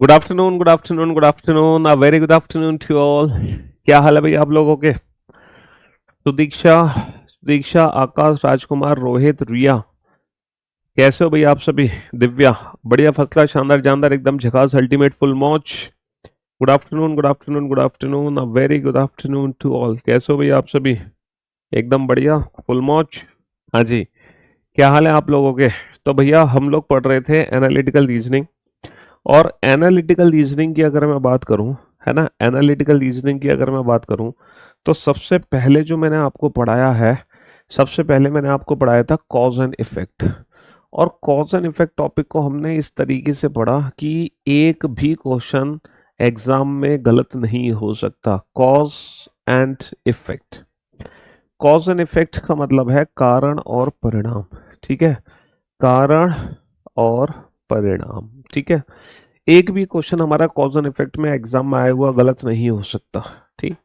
Good afternoon, good afternoon, good afternoon, a very good afternoon to all. क्या हाल है भाई आप लोगों के? सुदीक्षा, सुदीक्षा, आकाश, राजकुमार, रोहित, रिया, कैसे हो भाई आप सभी? दिव्या, बढ़िया, फर्स्ट क्लास, शानदार, जानदार, एकदम झकास, अल्टीमेट, फुल मौज। Good afternoon, good afternoon, good afternoon, a very good afternoon to all. कैसे हो भाई आप सभी? एकदम बढ़िया, फुल मौज। हाँ जी, क्या हाल है आप लोगों के? तो भैया हम लोग पढ़ रहे थे एनालिटिकल रीजनिंग। और एनालिटिकल रीजनिंग की अगर मैं बात करूं, है ना, एनालिटिकल रीजनिंग की अगर मैं बात करूं, तो सबसे पहले जो मैंने आपको पढ़ाया है, सबसे पहले मैंने आपको पढ़ाया था कॉज एंड इफेक्ट। और कॉज एंड इफेक्ट टॉपिक को हमने इस तरीके से पढ़ा कि एक भी क्वेश्चन एग्जाम में गलत नहीं हो सकता। Cause and effect, cause and effect का मतलब है कारण और परिणाम। ठीक है, कारण और परिणाम। ठीक है, एक भी क्वेश्चन हमारा कॉज एंड इफेक्ट में एग्जाम में आया हुआ गलत नहीं हो सकता। ठीक,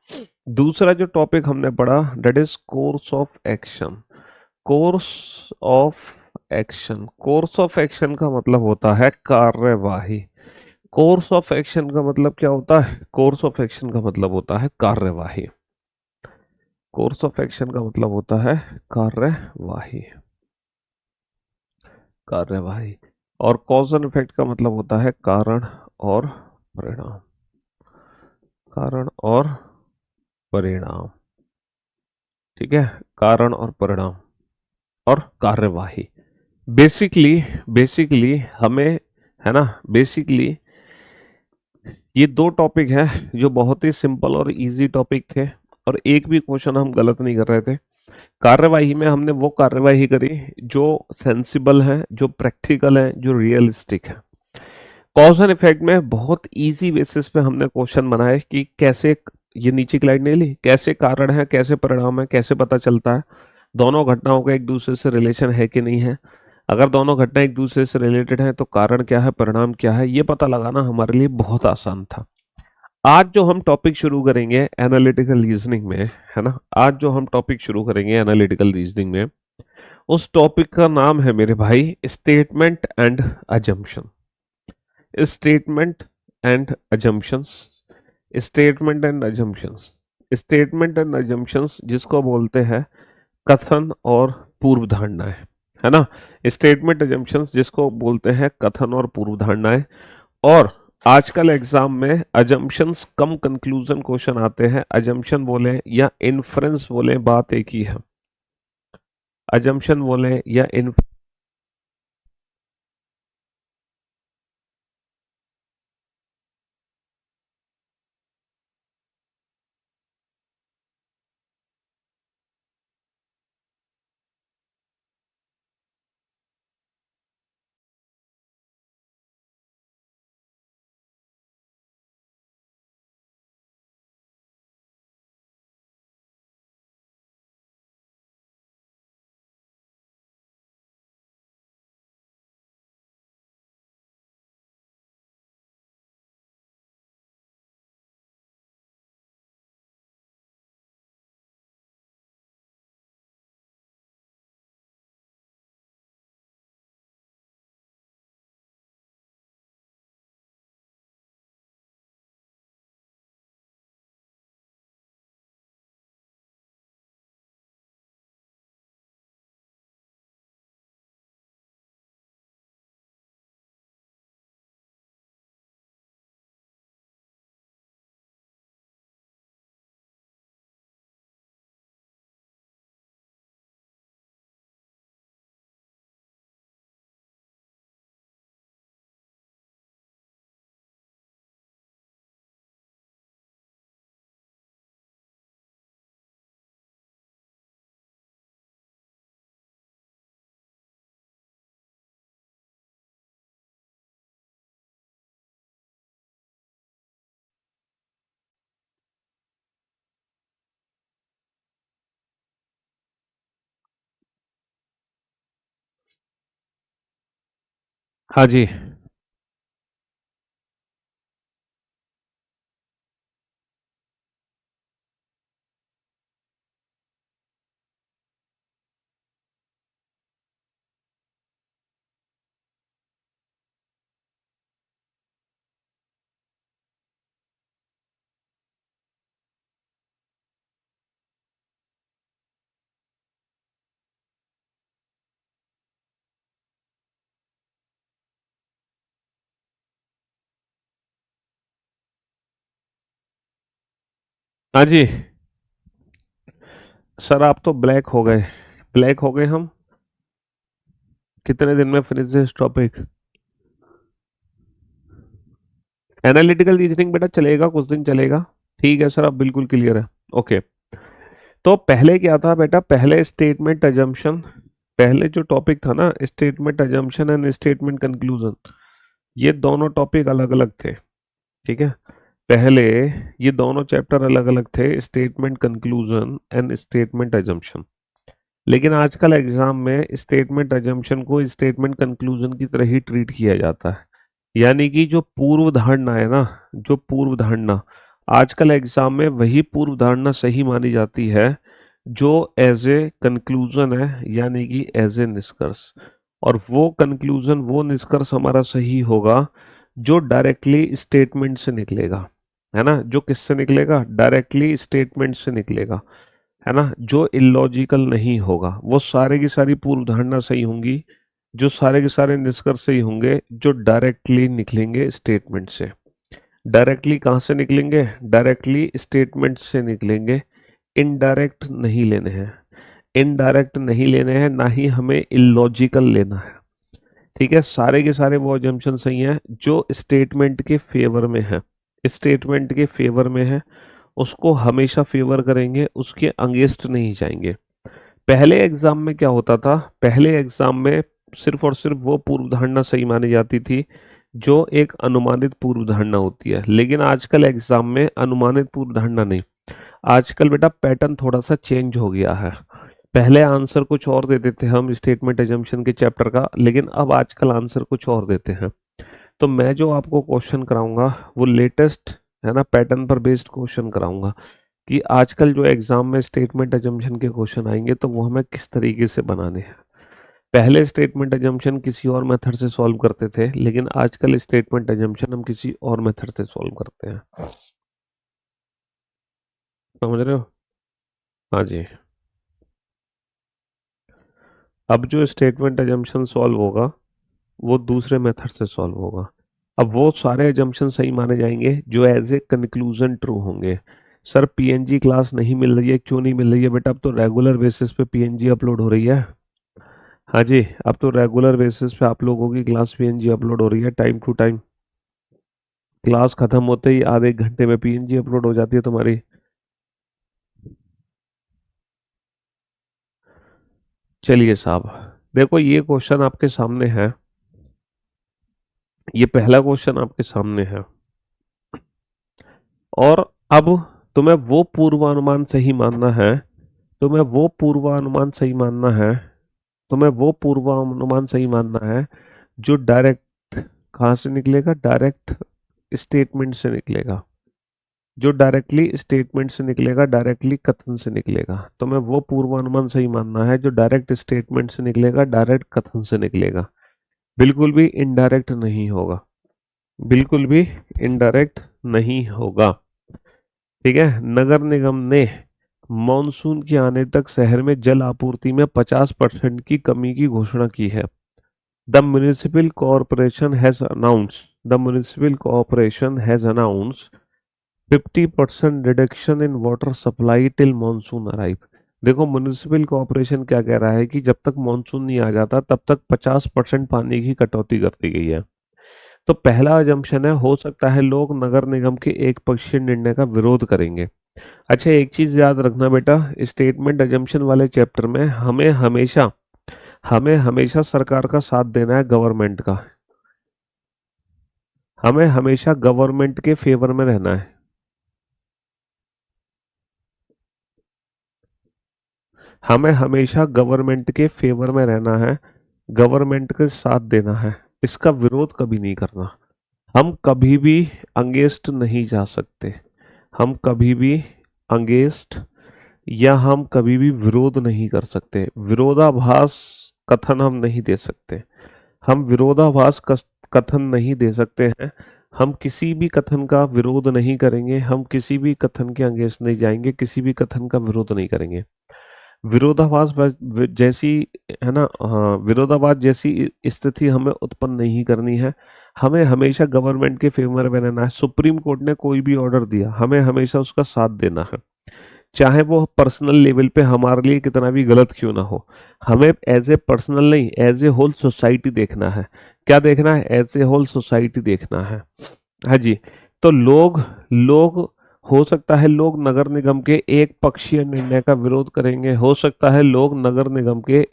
दूसरा जो टॉपिक हमने पढ़ा, that is course of action. Course of action, course of action का मतलब होता है कार्यवाही। कोर्स ऑफ एक्शन का मतलब क्या होता है? कोर्स ऑफ एक्शन का मतलब होता है कार्यवाही। कोर्स ऑफ एक्शन का मतलब होता है कार्यवाही, कार्यवाही। और कॉज एंड इफेक्ट का मतलब होता है कारण और परिणाम, कारण और परिणाम। ठीक है, कारण और परिणाम और कार्यवाही। बेसिकली, बेसिकली हमें, है ना, बेसिकली ये दो टॉपिक हैं जो बहुत ही सिंपल और इजी टॉपिक थे, और एक भी क्वेश्चन हम गलत नहीं कर रहे थे। कार्यवाही में हमने वो कार्यवाही करी जो सेंसिबल है, जो प्रैक्टिकल है, जो रियलिस्टिक है। कॉज एंड इफेक्ट में बहुत इजी बेसिस पे हमने क्वेश्चन बनाए कि कैसे, ये नीचे की लाइट नहीं ली, कैसे कारण है, कैसे परिणाम है, कैसे पता चलता है दोनों घटनाओं का एक दूसरे से रिलेशन है कि नहीं है। अगर दोनों घटना एक दूसरे से रिलेटेड है तो कारण क्या है, परिणाम क्या है, ये पता लगाना हमारे लिए बहुत आसान था। आज जो हम टॉपिक शुरू करेंगे एनालिटिकल रीजनिंग में, है ना, आज जो हम टॉपिक शुरू करेंगे एनालिटिकल रीजनिंग में, उस टॉपिक का नाम है मेरे भाई statement and assumption. Statement and assumptions, statement and assumptions, statement and assumptions जिसको बोलते हैं कथन और पूर्व धारणाएं, है ना। स्टेटमेंट अजम्पशंस जिसको बोलते हैं कथन और पूर्व धारणाएं। और आजकल एग्जाम में अजम्पशंस कम कंक्लूजन क्वेश्चन आते हैं। अजम्पशन बोले या इन्फ्रेंस बोले, बात एक ही है। अजम्पशन बोले या इन, हाँ जी, हाँ जी। सर आप तो ब्लैक हो गए, ब्लैक हो गए हम। कितने दिन में finish this topic? Analytical reasoning बेटा चलेगा, कुछ दिन चलेगा। ठीक है सर, अब बिल्कुल क्लियर है। ओके। तो पहले क्या था बेटा, पहले स्टेटमेंट अजम्पशन, पहले जो टॉपिक था ना statement assumption and statement conclusion, ये दोनों टॉपिक अलग अलग थे। ठीक है, पहले ये दोनों चैप्टर अलग अलग थे, statement conclusion and statement assumption. लेकिन आजकल एग्जाम में स्टेटमेंट अजम्पशन को स्टेटमेंट कंक्लूजन की तरह ही ट्रीट किया जाता है। यानी कि जो पूर्व धारणा है ना, जो पूर्व धारणा आजकल एग्जाम में वही पूर्व धारणा सही मानी जाती है जो एज ए कंक्लूजन है, यानी कि एज ए निष्कर्ष। और वो कंक्लूजन, वो निष्कर्ष हमारा सही होगा जो डायरेक्टली स्टेटमेंट से निकलेगा, है ना। जो किससे निकलेगा? डायरेक्टली स्टेटमेंट से निकलेगा, है ना। जो इलॉजिकल नहीं होगा, वो सारे की सारी पूर्व धारणा सही होंगी, जो सारे के सारे निष्कर्ष सही होंगे जो डायरेक्टली निकलेंगे स्टेटमेंट से। डायरेक्टली कहाँ से निकलेंगे? डायरेक्टली स्टेटमेंट से निकलेंगे। इनडायरेक्ट नहीं लेने हैं, इनडायरेक्ट नहीं लेने हैं, ना ही हमें इलॉजिकल लेना है। ठीक है, सारे के सारे वो अजम्पशन सही हैं जो स्टेटमेंट के फेवर में है, स्टेटमेंट के फेवर में है उसको हमेशा फेवर करेंगे, उसके अगेंस्ट नहीं जाएंगे। पहले एग्जाम में क्या होता था, पहले एग्जाम में सिर्फ और सिर्फ वो पूर्व धारणा सही मानी जाती थी जो एक अनुमानित पूर्व धारणा होती है। लेकिन आजकल एग्जाम में अनुमानित पूर्व धारणा नहीं, आजकल बेटा पैटर्न थोड़ा सा चेंज हो गया है। पहले आंसर कुछ और देते थे हम स्टेटमेंट एजम्पशन के चैप्टर का, लेकिन अब आजकल आंसर कुछ और देते हैं। तो मैं जो आपको क्वेश्चन कराऊंगा वो लेटेस्ट, है ना, पैटर्न पर बेस्ड क्वेश्चन कराऊंगा कि आजकल जो एग्जाम में स्टेटमेंट एजम्पशन के क्वेश्चन आएंगे तो वो हमें किस तरीके से बनाने हैं। पहले स्टेटमेंट एजम्पशन किसी और मेथड से सॉल्व करते थे, लेकिन आजकल स्टेटमेंट एजम्पशन हम किसी और मेथड से सॉल्व करते हैं। समझ रहे हो? हाँ जी। अब जो स्टेटमेंट एजम्पशन सॉल्व होगा वो दूसरे मेथड से सॉल्व होगा। अब वो सारे एजम्पशन सही माने जाएंगे जो एज ए कंक्लूजन ट्रू होंगे। सर पीएनजी क्लास नहीं मिल रही है, क्यों नहीं मिल रही है बेटा? अब तो रेगुलर बेसिस पे पीएनजी अपलोड हो रही है। हाँ जी, अब तो रेगुलर बेसिस पे आप लोगों की क्लास पीएनजी अपलोड हो रही है, टाइम टू टाइम। क्लास खत्म होते ही आधे एक घंटे में पीएनजी अपलोड हो जाती है तुम्हारी। चलिए साहब, देखो ये क्वेश्चन आपके सामने है, ये पहला क्वेश्चन आपके सामने है। और अब तुम्हें वो पूर्वानुमान सही मानना है, तुम्हें वो पूर्वानुमान सही मानना है, तुम्हें वो पूर्वानुमान सही मानना है जो डायरेक्ट कहाँ से निकलेगा? डायरेक्ट स्टेटमेंट से निकलेगा, जो डायरेक्टली स्टेटमेंट से निकलेगा, डायरेक्टली कथन से निकलेगा। तुम्हें वो पूर्वानुमान सही मानना है जो डायरेक्ट स्टेटमेंट से निकलेगा, डायरेक्ट कथन से निकलेगा, बिल्कुल भी इनडायरेक्ट नहीं होगा, बिल्कुल भी इनडायरेक्ट नहीं होगा। ठीक है, नगर निगम ने मॉनसून के आने तक शहर में जल आपूर्ति में 50% की कमी की घोषणा की है। The municipal corporation has announce the municipal corporation has announce 50% reduction in water supply till monsoon arrive. देखो म्यूनिसिपल कॉरपोरेशन क्या कह रहा है कि जब तक मॉनसून नहीं आ जाता तब तक 50% पानी की कटौती कर दी गई है। तो पहला अजम्पशन है, हो सकता है लोग नगर निगम के एक पक्षीय निर्णय का विरोध करेंगे। अच्छा एक चीज याद रखना बेटा, स्टेटमेंट अजम्पशन वाले चैप्टर में हमें हमेशा सरकार का साथ देना है, गवर्नमेंट का। हमें हमेशा गवर्नमेंट के फेवर में रहना है, हमें हमेशा गवर्नमेंट के फेवर में रहना है, गवर्नमेंट के साथ देना है, इसका विरोध कभी नहीं करना। हम कभी भी अंगेस्ट नहीं जा सकते, हम कभी भी अंगेस्ट या हम कभी भी विरोध नहीं कर सकते, विरोधाभास कथन हम नहीं दे सकते, हम विरोधाभास कथन नहीं दे सकते हैं। हम किसी भी कथन का विरोध नहीं करेंगे, हम किसी भी कथन के अगेंस्ट नहीं जाएंगे, किसी भी कथन का विरोध नहीं करेंगे। विरोधाभास जैसी, है ना, हाँ, विरोधाभास जैसी स्थिति हमें उत्पन्न नहीं करनी है। हमें हमेशा गवर्नमेंट के फेवर में रहना है। सुप्रीम कोर्ट ने कोई भी ऑर्डर दिया, हमें हमेशा उसका साथ देना है, चाहे वो पर्सनल लेवल पे हमारे लिए कितना भी गलत क्यों ना हो। हमें एज ए पर्सनल नहीं, एज ए होल सोसाइटी देखना है। क्या देखना है? एज ए होल सोसाइटी देखना है। हाँ जी। तो लोग लोग हो सकता है लोग नगर निगम के एक पक्षीय निर्णय का विरोध करेंगे, हो सकता है लोग नगर निगम के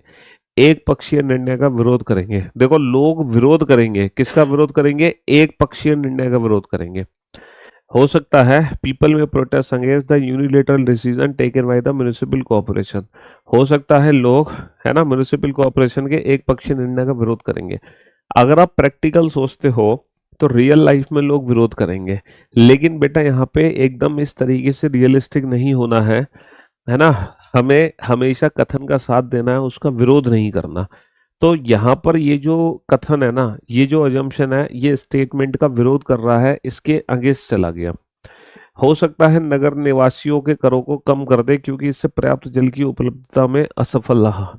एक पक्षीय निर्णय का विरोध करेंगे। देखो, लोग विरोध करेंगे, किसका विरोध करेंगे? एक पक्षीय निर्णय का विरोध करेंगे। हो सकता है पीपल में protest against the unilateral decision taken by the municipal corporation. हो सकता है लोग, है ना, म्युनिसिपल कॉर्पोरेशन के एक पक्षीय निर्णय का विरोध करेंगे। अगर आप प्रैक्टिकल सोचते हो तो रियल लाइफ में लोग विरोध करेंगे, लेकिन बेटा यहाँ पे एकदम इस तरीके से रियलिस्टिक नहीं होना है ना। हमें हमेशा कथन का साथ देना है, उसका विरोध नहीं करना। तो यहाँ पर ये जो कथन है ना, ये जो अजम्पशन है, ये स्टेटमेंट का विरोध कर रहा है, इसके अगेंस्ट चला गया। हो सकता है नगर निवासियों के करों को कम कर दे क्योंकि इससे पर्याप्त जल की उपलब्धता में असफल रहा।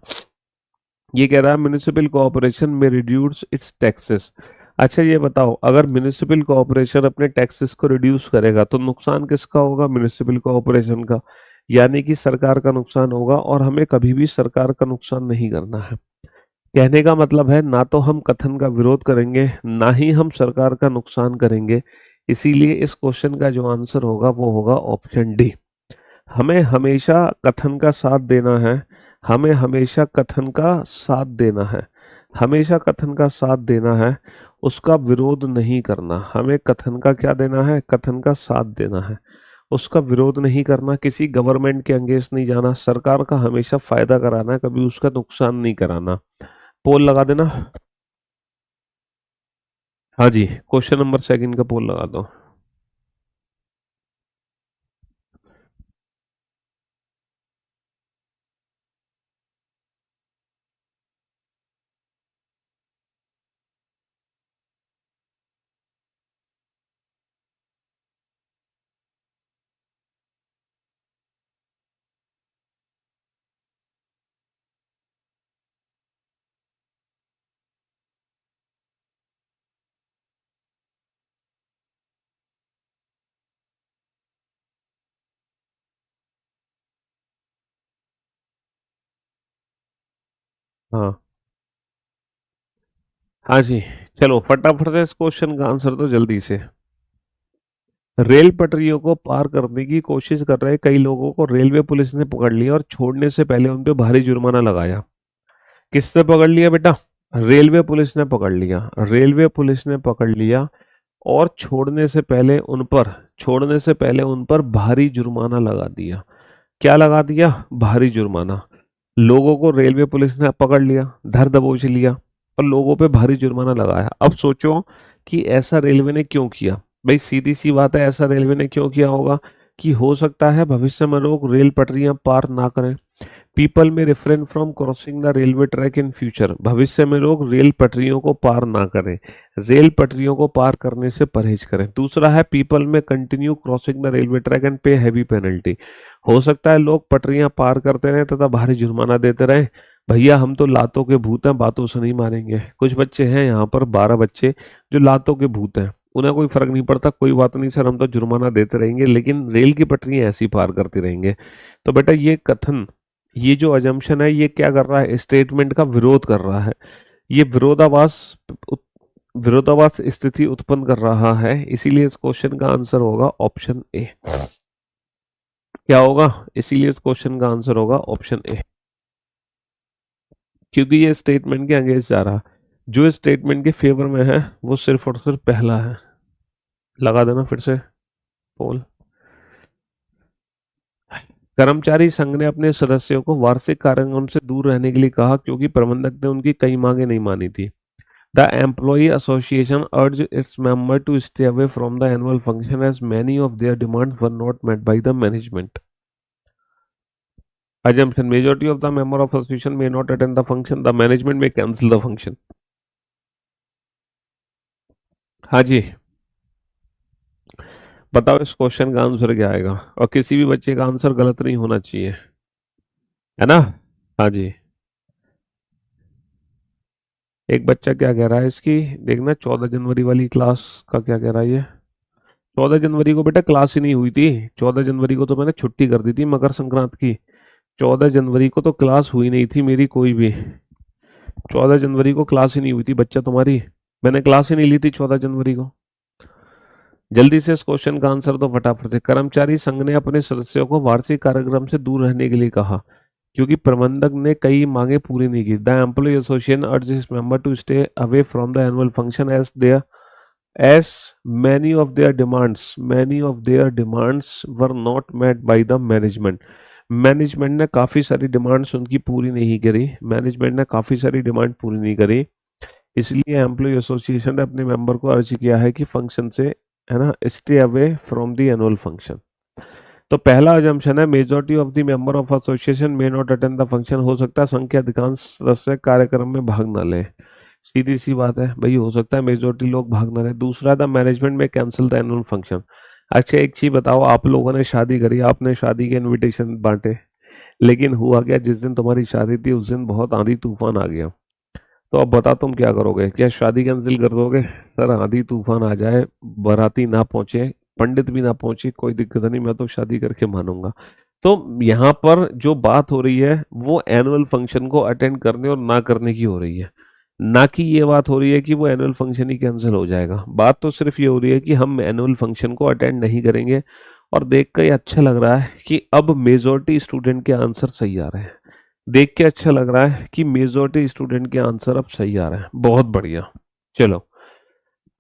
ये कह रहा है म्युनिसिपल कॉर्पोरेशन में रिड्यूस इट्स टैक्सेस। अच्छा ये बताओ, अगर म्युनिसिपल कॉर्पोरेशन अपने टैक्सेस को रिड्यूस करेगा तो नुकसान किसका होगा? म्युनिसिपल कॉर्पोरेशन का, यानी कि सरकार का नुकसान होगा। और हमें कभी भी सरकार का नुकसान नहीं करना है। कहने का मतलब है, ना तो हम कथन का विरोध करेंगे, ना ही हम सरकार का नुकसान करेंगे। इसीलिए इस क्वेश्चन का जो आंसर होगा वो होगा ऑप्शन डी। हमें हमेशा कथन का साथ देना है, हमें हमेशा कथन का साथ देना है, हमेशा कथन का साथ देना है, उसका विरोध नहीं करना। हमें कथन का क्या देना है? कथन का साथ देना है, उसका विरोध नहीं करना, किसी गवर्नमेंट के अगेंस्ट नहीं जाना, सरकार का हमेशा फायदा कराना है, कभी उसका नुकसान नहीं कराना। पोल लगा देना। हाँ जी, क्वेश्चन नंबर सेकंड का पोल लगा दो। हाँ हाँ जी, चलो फटाफट से इस क्वेश्चन का आंसर दो जल्दी से। रेल पटरियों को पार करने की कोशिश कर रहे कई लोगों को रेलवे पुलिस ने पकड़ लिया और छोड़ने से पहले उन पे भारी जुर्माना लगाया। किसने पकड़ लिया बेटा? रेलवे पुलिस ने पकड़ लिया, रेलवे पुलिस ने पकड़ लिया। और छोड़ने से पहले उन पर भारी जुर्माना लगा दिया। क्या लगा दिया? भारी जुर्माना। लोगों को रेलवे पुलिस ने पकड़ लिया, धर दबोच लिया और लोगों पे भारी जुर्माना लगाया। अब सोचो कि ऐसा रेलवे ने क्यों किया। भाई सीधी सी बात है, ऐसा रेलवे ने क्यों किया होगा कि हो सकता है भविष्य में लोग रेल पटरियां पार ना करें। पीपल में refrain from crossing the railway track in future. भविष्य में लोग रेल पटरियों को पार ना करें, रेल पटरियों को पार करने से परहेज करें। दूसरा है पीपल में continue crossing the railway track and पे हैवी पेनल्टी। हो सकता है लोग पटरियां पार करते रहे तथा भारी जुर्माना देते रहे। भैया हम तो लातों के भूत हैं, बातों से नहीं मारेंगे। कुछ बच्चे हैं यहाँ पर, 12 बच्चे जो लातों के भूत हैं, उन्हें कोई फर्क नहीं पड़ता, कोई बात नहीं सर, हम तो जुर्माना देते रहेंगे लेकिन रेल की पटरियां ऐसी पार करती रहेंगे। तो बेटा ये कथन, ये जो अजम्पशन है, ये क्या कर रहा है? स्टेटमेंट का विरोध कर रहा है। ये विरोधाभास स्थिति उत्पन्न कर रहा है। इसीलिए इस क्वेश्चन का आंसर होगा ऑप्शन ए। क्या होगा? इसीलिए इस क्वेश्चन का आंसर होगा ऑप्शन ए, क्योंकि ये स्टेटमेंट के अगेंस्ट जा रहा। जो स्टेटमेंट के फेवर में है वो सिर्फ और सिर्फ पहला है। लगा देना फिर से पोल। कर्मचारी संघ ने अपने सदस्यों को वार्षिक कार्यक्रम से दूर रहने के लिए कहा क्योंकि प्रबंधक ने उनकी कई मांगे नहीं मानी थी। The employee association urge its member to stay away from the annual function as many of their demands were not met by the management. Assumption: majority of the member of association may not attend the function. The management may cancel the function. हाँ जी, बताओ इस question का answer क्या आएगा? और किसी भी बच्चे का आंसर गलत नहीं होना चाहिए, है ना? हाँ जी। एक बच्चा क्या कह रहा है इसकी, देखना 14 जनवरी वाली क्लास का क्या कह रहा है ये। 14 जनवरी को बेटा क्लास ही नहीं हुई थी। 14 जनवरी को तो मैंने छुट्टी कर दी थी मकर संक्रांत की। 14 जनवरी को तो क्लास हुई नहीं थी मेरी कोई भी। 14 जनवरी को क्लास ही नहीं हुई थी बच्चा तुम्हारी। मैंने क्लास ही नहीं ली थी 14 जनवरी को। जल्दी से इस क्वेश्चन का आंसर दो फटाफट से। कर्मचारी संघ ने अपने सदस्यों को वार्षिक कार्यक्रम से दूर रहने के लिए कहा क्योंकि प्रबंधक ने कई मांगे पूरी नहीं की। The employee association urge his member to stay away from the annual function as many of their demands were not met by the management। Management ने काफ़ी सारी डिमांड्स उनकी पूरी नहीं करी। मैनेजमेंट ने काफ़ी सारी डिमांड पूरी नहीं करी, इसलिए एम्प्लॉय एसोसिएशन ने अपने मेंबर को अर्ज किया है कि फंक्शन से, है ना, stay away from the annual function. तो पहला अजम्पशन है majority of the member of association may not attend the function. हो सकता है संघ के अधिकांश सदस्य कार्यक्रम में भाग न लें। सीधी सी बात है भाई, हो सकता है मेजोरिटी लोग भाग ना रहे। दूसरा, द मैनेजमेंट में कैंसिल द एनुअल फंक्शन। अच्छा एक चीज बताओ, आप लोगों ने शादी करी, आपने शादी के इनविटेशन बांटे, लेकिन हुआ क्या, जिस दिन तुम्हारी शादी थी उस दिन बहुत आंधी तूफान आ गया। तो अब बता तुम क्या करोगे, क्या शादी कैंसिल कर दोगे? सर आंधी तूफान आ जाए, बाराती ना पहुंचे, पंडित भी ना पहुंचे, कोई दिक्कत नहीं, मैं तो शादी करके मानूंगा। तो यहाँ पर जो बात हो रही है वो एनुअल फंक्शन को अटेंड करने और ना करने की हो रही है, ना कि ये बात हो रही है कि वो एनुअल फंक्शन ही कैंसिल हो जाएगा। बात तो सिर्फ ये हो रही है कि हम एनुअल फंक्शन को अटेंड नहीं करेंगे। और देख कर ये अच्छा लग रहा है कि अब मेजोरिटी स्टूडेंट के आंसर सही आ रहे हैं। देख के अच्छा लग रहा है कि मेजोरिटी स्टूडेंट के आंसर अब सही आ रहे हैं, बहुत बढ़िया। चलो,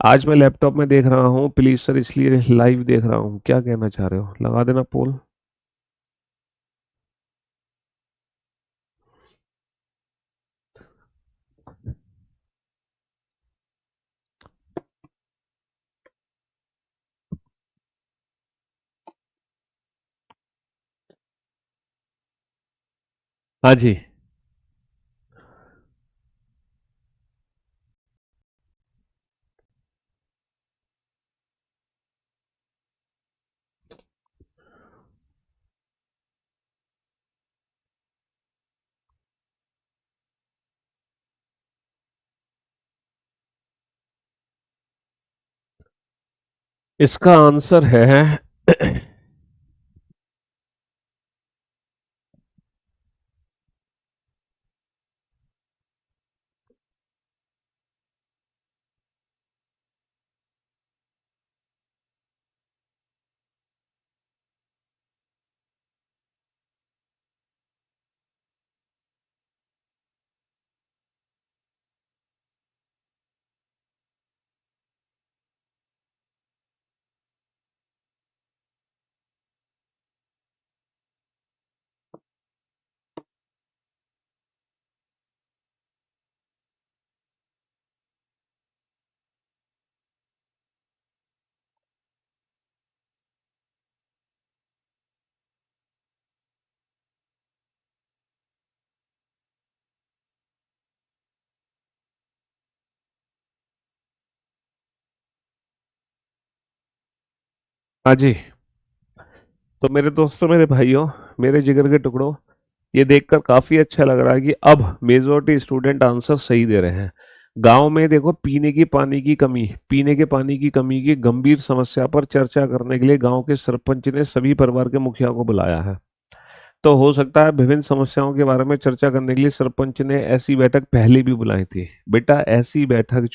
आज मैं लैपटॉप में देख रहा हूँ प्लीज सर, इसलिए लाइव देख रहा हूँ। क्या कहना चाह रहे हो, लगा देना पोल। हाँ जी। इसका आंसर है हाँ जी। तो मेरे दोस्तों, मेरे भाइयों, मेरे जिगर के टुकड़ों, ये देखकर काफी अच्छा लग रहा है कि अब मेजोरिटी स्टूडेंट आंसर सही दे रहे हैं। गांव में देखो, पीने के पानी की कमी की गंभीर समस्या पर चर्चा करने के लिए गांव के सरपंच ने सभी परिवार के मुखिया को बुलाया है। तो हो सकता है विभिन्न समस्याओं के बारे में चर्चा करने के लिए सरपंच ने ऐसी बैठक पहले भी बुलाई थी। बेटा ऐसी बैठक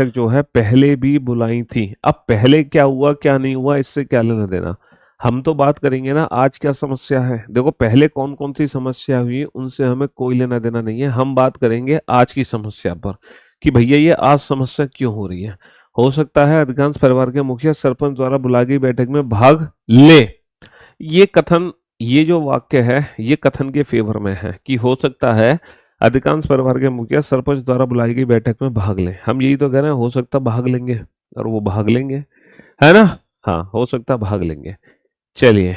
जो है पहले भी बुलाई थी। अब पहले क्या हुआ क्या नहीं हुआ इससे क्या लेना देना। हम तो बात करेंगे ना आज क्या समस्या है। देखो, पहले कौन कौन सी समस्या हुई उनसे हमें कोई लेना देना नहीं है। हम बात करेंगे आज की समस्या पर कि भैया ये आज समस्या क्यों हो रही है। हो सकता है अधिकांश परिवार के मुखिया सरपंच द्वारा बुलाई गई बैठक में भाग ले। ये कथन, ये जो वाक्य है ये कथन के फेवर में है कि हो सकता है अधिकांश परिवार के मुखिया सरपंच द्वारा बुलाई गई बैठक में भाग लें। हम यही तो कह रहे हैं, हो सकता है भाग लेंगे, और वो भाग लेंगे, है ना। हाँ, हो सकता है भाग लेंगे। चलिए,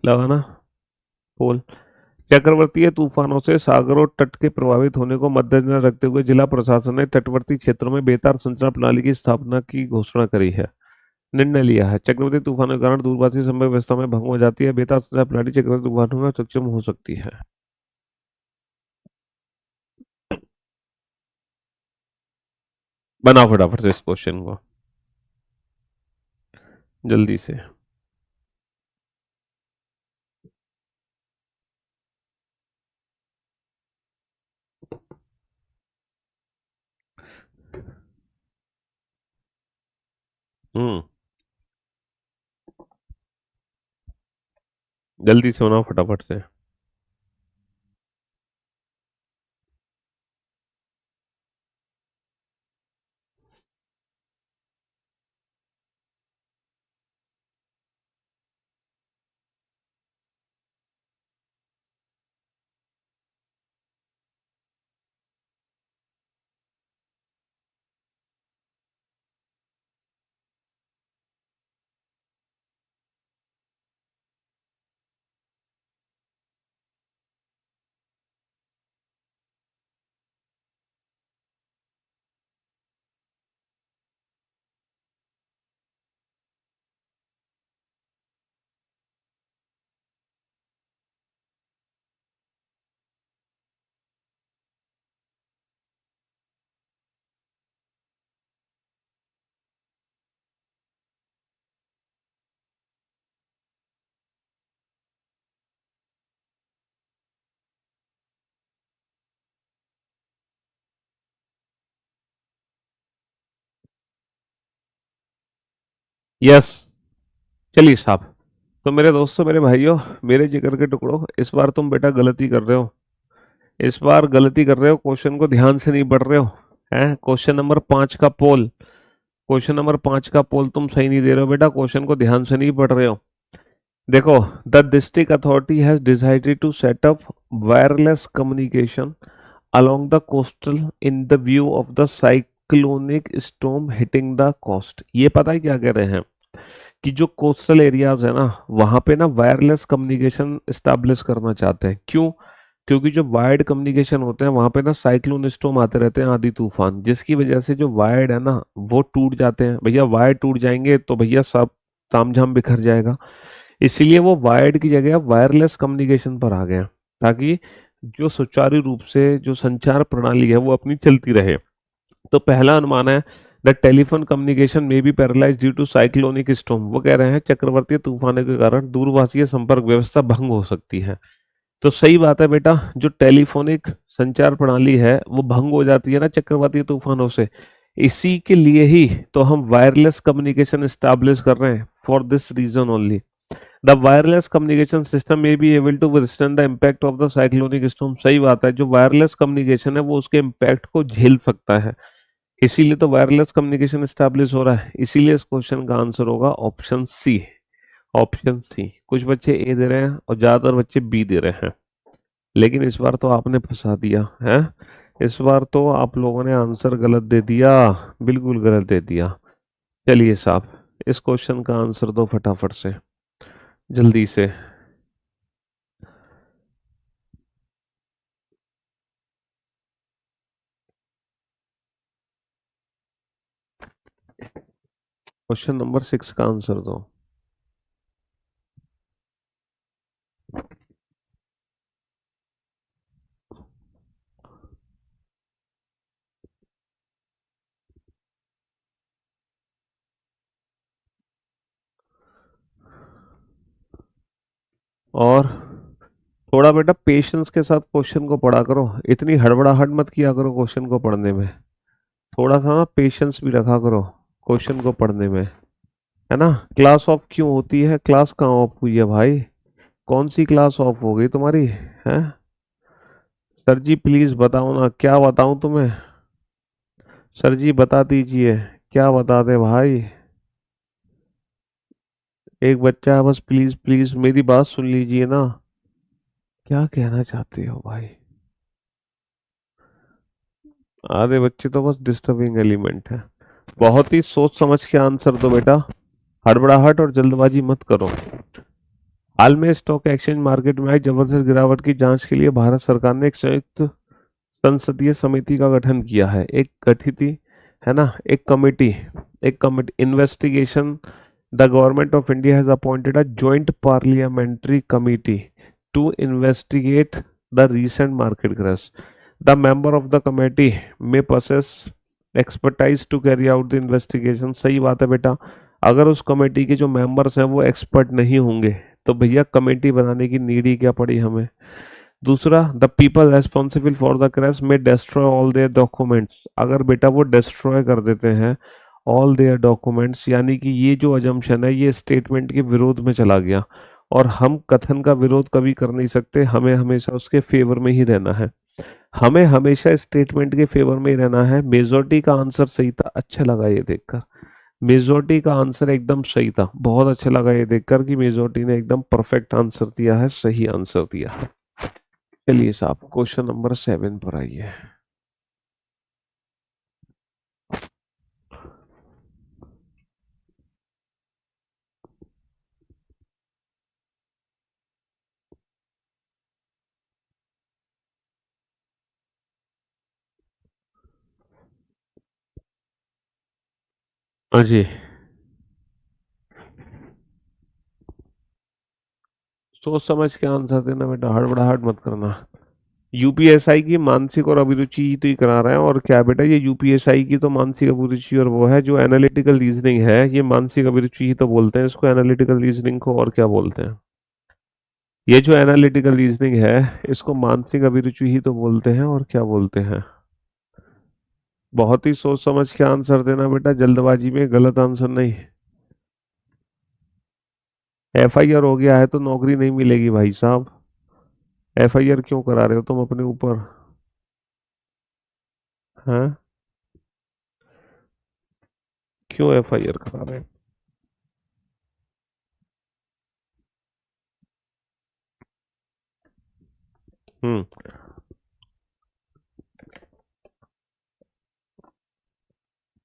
लगाना पोल। चक्रवर्तीय तूफानों से सागरों तट के प्रभावित होने को मद्देनजर रखते हुए जिला प्रशासन ने तटवर्ती क्षेत्रों में बेतार संचार प्रणाली की स्थापना की घोषणा करी है, निर्णय लिया है। चक्रवर्ती तूफानों के कारण दूरभाषी संपर्क व्यवस्था में भंग हो जाती है। बेतार संचार प्रणाली चक्रवर्ती तूफानों में सक्षम हो सकती है। बनाओ फटाफट से इस क्वेश्चन को, जल्दी से। हम्म, जल्दी से बनाओ फटाफट से। यस, चलिए साहब। तो मेरे दोस्तों, मेरे भाइयों, मेरे जिगर के टुकड़ों, इस बार तुम बेटा गलती कर रहे हो। इस बार गलती कर रहे हो, क्वेश्चन को ध्यान से नहीं पढ़ रहे हो। हैं, क्वेश्चन नंबर 5 का पोल तुम सही नहीं दे रहे हो बेटा, क्वेश्चन को ध्यान से नहीं पढ़ रहे हो। देखो, the district authority has decided to set up wireless communication along the coastal in the view of the cyclonic storm hitting the coast। ये पता है क्या कह रहे हैं कि जो कोस्टल एरियाज है ना, वहां पे ना वायरलेस कम्युनिकेशन स्टैब्लिश करना चाहते हैं। क्यों? क्योंकि जो वायर्ड कम्युनिकेशन होते हैं वहां पे ना साइक्लोन स्टॉर्म आते रहते हैं, आंधी तूफान, जिसकी वजह से जो वायर्ड है ना वो टूट जाते हैं। भैया वायर टूट जाएंगे तो भैया सब तामझाम बिखर जाएगा। इसीलिए वो वायर्ड की जगह वायरलेस कम्युनिकेशन पर आ गए हैं, ताकि जो सुचारू रूप से जो संचार प्रणाली है वो अपनी चलती रहे। तो पहला अनुमान है the telephone communication may be paralyse due to cyclonic storm. वो कह रहे हैं चक्रवर्तीय तूफानों के कारण दूरभाषीय संपर्क व्यवस्था भंग हो सकती है। तो सही बात है बेटा, जो टेलीफोनिक संचार प्रणाली है वो भंग हो जाती है ना चक्रवाती तूफानों से। इसी के लिए ही तो हम वायरलेस कम्युनिकेशन स्टैब्लिश कर रहे हैं, for this reason only. The wireless communication system में be able to withstand the impact of the cyclonic storm. सही बात है, जो वायरलेस कम्युनिकेशन है वो उसके इम्पैक्ट को झेल सकता है। इसीलिए तो वायरलेस कम्युनिकेशन स्टैब्लिश हो रहा है। इसीलिए इस क्वेश्चन का आंसर होगा ऑप्शन सी। Option C. कुछ बच्चे ए दे रहे हैं और ज्यादातर बच्चे बी दे रहे हैं, लेकिन इस बार तो आपने फंसा दिया है। इस बार तो आप लोगों ने आंसर गलत दे दिया, बिल्कुल गलत दे दिया। चलिए साहब, इस क्वेश्चन का आंसर दो फटाफट से, जल्दी से। क्वेश्चन नंबर 6 का आंसर दो। और थोड़ा बेटा पेशेंस के साथ क्वेश्चन को पढ़ा करो, इतनी हड़बड़ाहट मत किया करो क्वेश्चन को पढ़ने में। थोड़ा सा ना पेशेंस भी रखा करो क्वेश्चन को पढ़ने में, है ना। क्लास ऑफ क्यों होती है? क्लास कहाँ ऑफ हुई है भाई? कौन सी क्लास ऑफ हो गई तुम्हारी? है सर जी, प्लीज बताओ ना, क्या बताऊं तुम्हें? सर जी बता दीजिए, क्या बता दे भाई? एक बच्चा है बस, प्लीज प्लीज मेरी बात सुन लीजिए ना। क्या कहना चाहते हो भाई? आधे बच्चे तो बस डिस्टर्बिंग एलिमेंट है। बहुत ही सोच समझ के आंसर दो बेटा, हड़बड़ाहट और जल्दबाजी मत करो। हाल में स्टॉक एक्सचेंज मार्केट में आई जबरदस्त गिरावट की जांच के लिए भारत सरकार ने एक संयुक्त संसदीय समिति का गठन किया है। एक गठित ही है ना, एक committee investigation. The government of India has appointed a joint parliamentary committee to investigate the recent market crash. The member of the committee may possess expertise to carry out the investigation, सही बात है बेटा। अगर उस committee के जो members हैं वो एक्सपर्ट नहीं होंगे तो भैया कमेटी बनाने की नीड ही क्या पड़ी हमें। दूसरा, the people responsible for the crash में डिस्ट्रॉय ऑल देयर डॉक्यूमेंट्स, अगर बेटा वो डिस्ट्रॉय कर देते हैं ऑल देयर डॉक्यूमेंट्स, यानी कि ये जो अजम्पशन है ये स्टेटमेंट के विरोध में चला गया, और हम कथन का विरोध कभी कर नहीं सकते, हमें हमेशा उसके फेवर में ही रहना है, हमें हमेशा स्टेटमेंट के फेवर में ही रहना है। मेजोरिटी का आंसर सही था, अच्छा लगा ये देखकर, मेजोरिटी का आंसर एकदम सही था, बहुत अच्छा लगा ये देखकर कि मेजोरिटी ने एकदम परफेक्ट आंसर दिया है, सही आंसर दिया है। चलिए साहब क्वेश्चन नंबर 7 पर आइए। हाँ जी, सोच समझ के आंसर देना बेटा, हड़बड़ाहट मत करना। यूपीएसआई की मानसिक और अभिरुचि तो ही करा रहे हैं, और क्या है बेटा, ये यूपीएसआई की तो मानसिक अभिरुचि और वो है जो एनालिटिकल रीजनिंग है, ये मानसिक अभिरुचि ही तो बोलते हैं इसको, एनालिटिकल रीजनिंग को और क्या बोलते हैं। ये जो एनालिटिकल रीजनिंग है इसको मानसिक अभिरुचि ही तो बोलते हैं, और क्या बोलते हैं। बहुत ही सोच समझ के आंसर देना बेटा, जल्दबाजी में गलत आंसर नहीं। एफआईआर हो गया है तो नौकरी नहीं मिलेगी भाई साहब, एफआईआर क्यों करा रहे हो तुम अपने ऊपर, हैं? क्यों एफआईआर करा रहे हो? हम्म।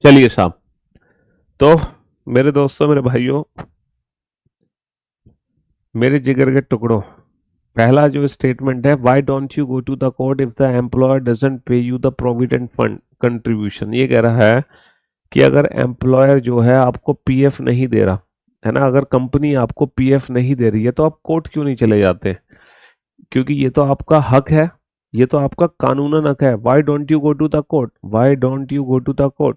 चलिए साहब, तो मेरे दोस्तों, मेरे भाइयों, मेरे जिगर के टुकड़ों, पहला जो स्टेटमेंट है, why don't you go to the court if the employer doesn't pay you the provident fund contribution, ये कह रहा है कि अगर एम्प्लॉयर जो है आपको पीएफ नहीं दे रहा है ना, अगर कंपनी आपको पीएफ नहीं दे रही है तो आप कोर्ट क्यों नहीं चले जाते, क्योंकि ये तो आपका हक है, ये तो आपका कानूनन हक है। Why don't you go to the court, why don't you go to the court,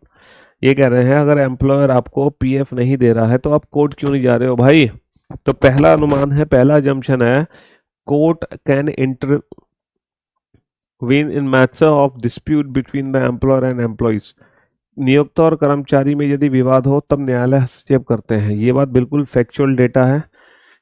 ये कह रहे हैं अगर एम्प्लॉयर आपको पीएफ नहीं दे रहा है तो आप कोर्ट क्यों नहीं जा रहे हो भाई। तो पहला अनुमान है, पहला जम्पशन है, court can intervene in matter of dispute between the employer and employees, नियोक्ता और कर्मचारी में यदि विवाद हो तब न्यायालय हस्तक्षेप करते हैं, ये बात बिल्कुल फैक्चुअल डेटा है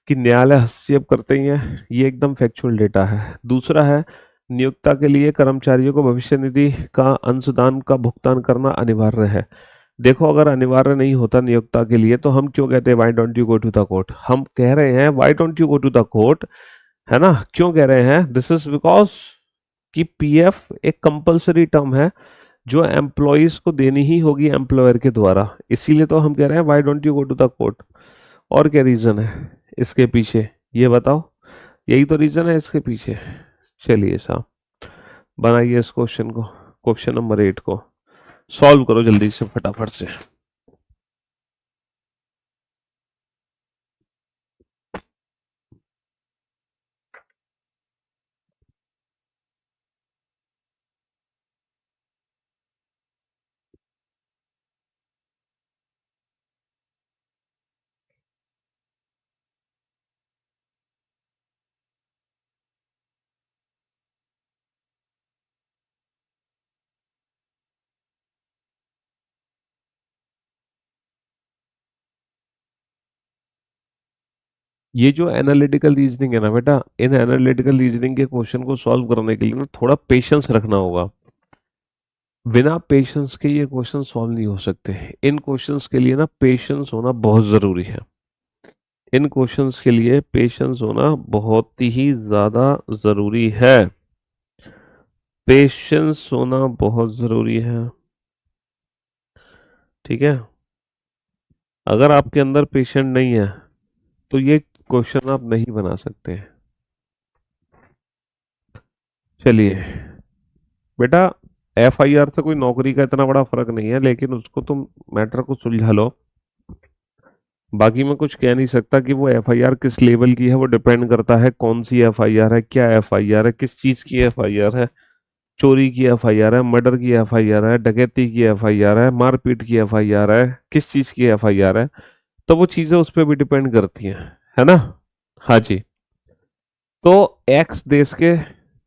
कि न्यायालय हस्तक्षेप करते ही हैं, ये एकदम फैक्चुअल डेटा है। दूसरा है, नियोक्ता के लिए कर्मचारियों को भविष्य निधि का अंशदान का भुगतान करना अनिवार्य है। देखो अगर अनिवार्य नहीं होता नियोक्ता के लिए तो हम क्यों कहते हैं why don't you go to the court, हम कह रहे हैं why don't you go to the court, है ना, क्यों कह रहे हैं, दिस इज बिकॉज कि पीएफ एक कंपलसरी टर्म है जो एम्प्लॉयज को देनी ही होगी एम्प्लॉयर के द्वारा, इसीलिए तो हम कह रहे हैं why don't you go to the court. और क्या रीजन है इसके पीछे, ये बताओ, यही तो रीजन है इसके पीछे। चलिए साहब बनाइए इस क्वेश्चन को, क्वेश्चन नंबर 8 को सॉल्व करो जल्दी से फटाफट से। ये जो एनालिटिकल रीजनिंग है ना बेटा, इन एनालिटिकल रीजनिंग के क्वेश्चन को सॉल्व करने के लिए ना थोड़ा पेशेंस रखना होगा, बिना पेशेंस के ये क्वेश्चन सॉल्व नहीं हो सकते। इन क्वेश्चंस के लिए ना पेशेंस होना बहुत ज़रूरी है, इन क्वेश्चंस के लिए पेशेंस होना बहुत ही ज़्यादा ज़रूरी है, पेशेंस होना बहुत ज़रूरी है, ठीक है। अगर आपके अंदर पेशेंट नहीं है तो ये क्वेश्चन आप नहीं बना सकते। चलिए बेटा, एफआईआर से कोई नौकरी का इतना बड़ा फर्क नहीं है, लेकिन उसको तुम मैटर को सुलझा लो, बाकी मैं कुछ कह नहीं सकता कि वो एफआईआर किस लेवल की है, वो डिपेंड करता है कौन सी एफआईआर है, क्या एफआईआर है, किस चीज़ की एफआईआर है। चोरी की एफआईआर है, मर्डर की एफआईआर है, डकैती की एफआईआर है, मारपीट की एफआईआर है, किस चीज की एफआईआर है, तो वो चीजें उस पर भी डिपेंड करती हैं, है ना। हाँ जी। तो एक्स देश के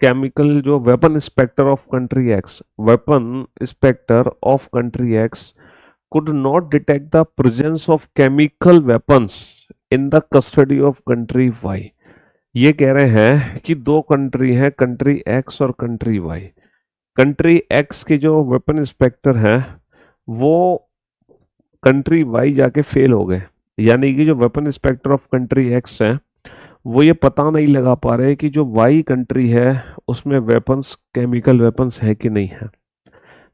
केमिकल जो weapon inspector of country x, weapon inspector of country x could not detect the presence of chemical weapons in the custody of country Y। ये कह रहे हैं कि दो कंट्री हैं, कंट्री एक्स और कंट्री वाई। कंट्री एक्स के जो वेपन इंस्पेक्टर हैं वो कंट्री वाई जाके फेल हो गए, यानी कि जो weapon inspector of country x हैं वो ये पता नहीं लगा पा रहे कि जो वाई कंट्री है उसमें वेपन्स, केमिकल वेपन्स है कि नहीं है।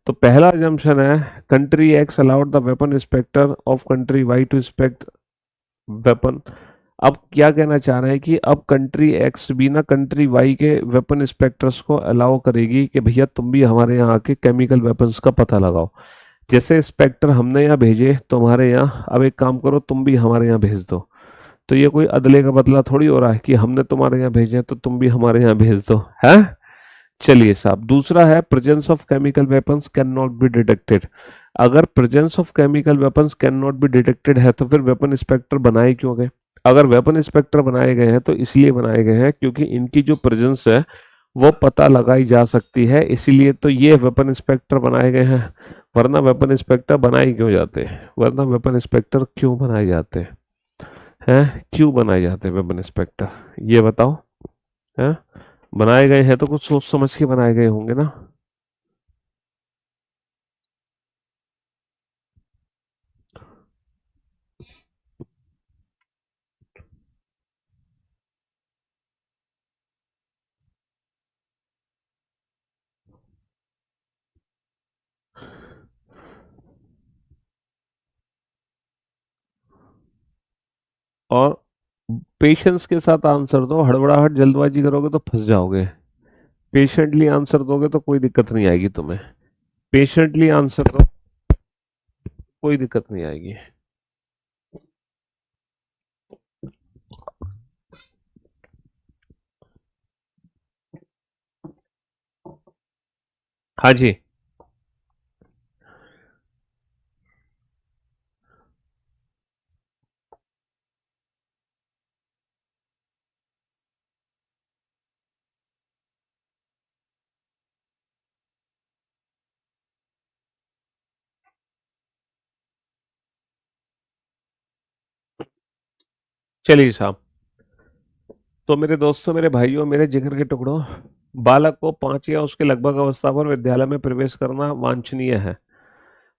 तो पहला अजम्पशन है country X allowed the weapon inspector of country Y to inspect weapon. अब क्या कहना चाह रहे हैं कि अब कंट्री एक्स भी ना कंट्री वाई के वेपन इंस्पेक्टर्स को अलाउ करेगी कि भैया तुम भी हमारे यहाँ आके केमिकल वेपन्स का पता लगाओ। जैसे इंस्पेक्टर हमने यहाँ भेजे तुम्हारे यहाँ, अब एक काम करो तुम भी हमारे यहाँ भेज दो। तो ये कोई अदले का बदला थोड़ी हो रहा है कि हमने तुम्हारे यहाँ भेजे तो तुम भी हमारे यहाँ भेज दो, है। चलिए साहब, दूसरा है presence of chemical weapons can not be detected. अगर presence of chemical weapons can not be detected है तो फिर वेपन इंस्पेक्टर बनाए क्यों गए। अगर वेपन इंस्पेक्टर बनाए गए हैं तो इसलिए बनाए गए हैं क्योंकि इनकी जो प्रेजेंस है वो पता लगाई जा सकती है, इसीलिए तो ये वेपन इंस्पेक्टर बनाए गए हैं। वरना वेपन इंस्पेक्टर बनाए क्यों जाते हैं, वरना वेपन इंस्पेक्टर क्यों बनाए जाते हैं, क्यों बनाए जाते हैं वेपन इंस्पेक्टर, ये बताओ। हैं, बनाए गए हैं तो कुछ सोच समझ के बनाए गए होंगे ना। और पेशेंस के साथ आंसर दो, हड़बड़ाहट जल्दबाजी करोगे तो फंस जाओगे। पेशेंटली आंसर दोगे तो कोई दिक्कत नहीं आएगी तुम्हें। पेशेंटली आंसर दो, कोई दिक्कत नहीं आएगी। हाँ जी। चलिए साहब, तो मेरे दोस्तों, मेरे भाइयों, मेरे जिगर के टुकड़ों, बालक को 5 या उसके लगभग अवस्था पर विद्यालय में प्रवेश करना वांछनीय है।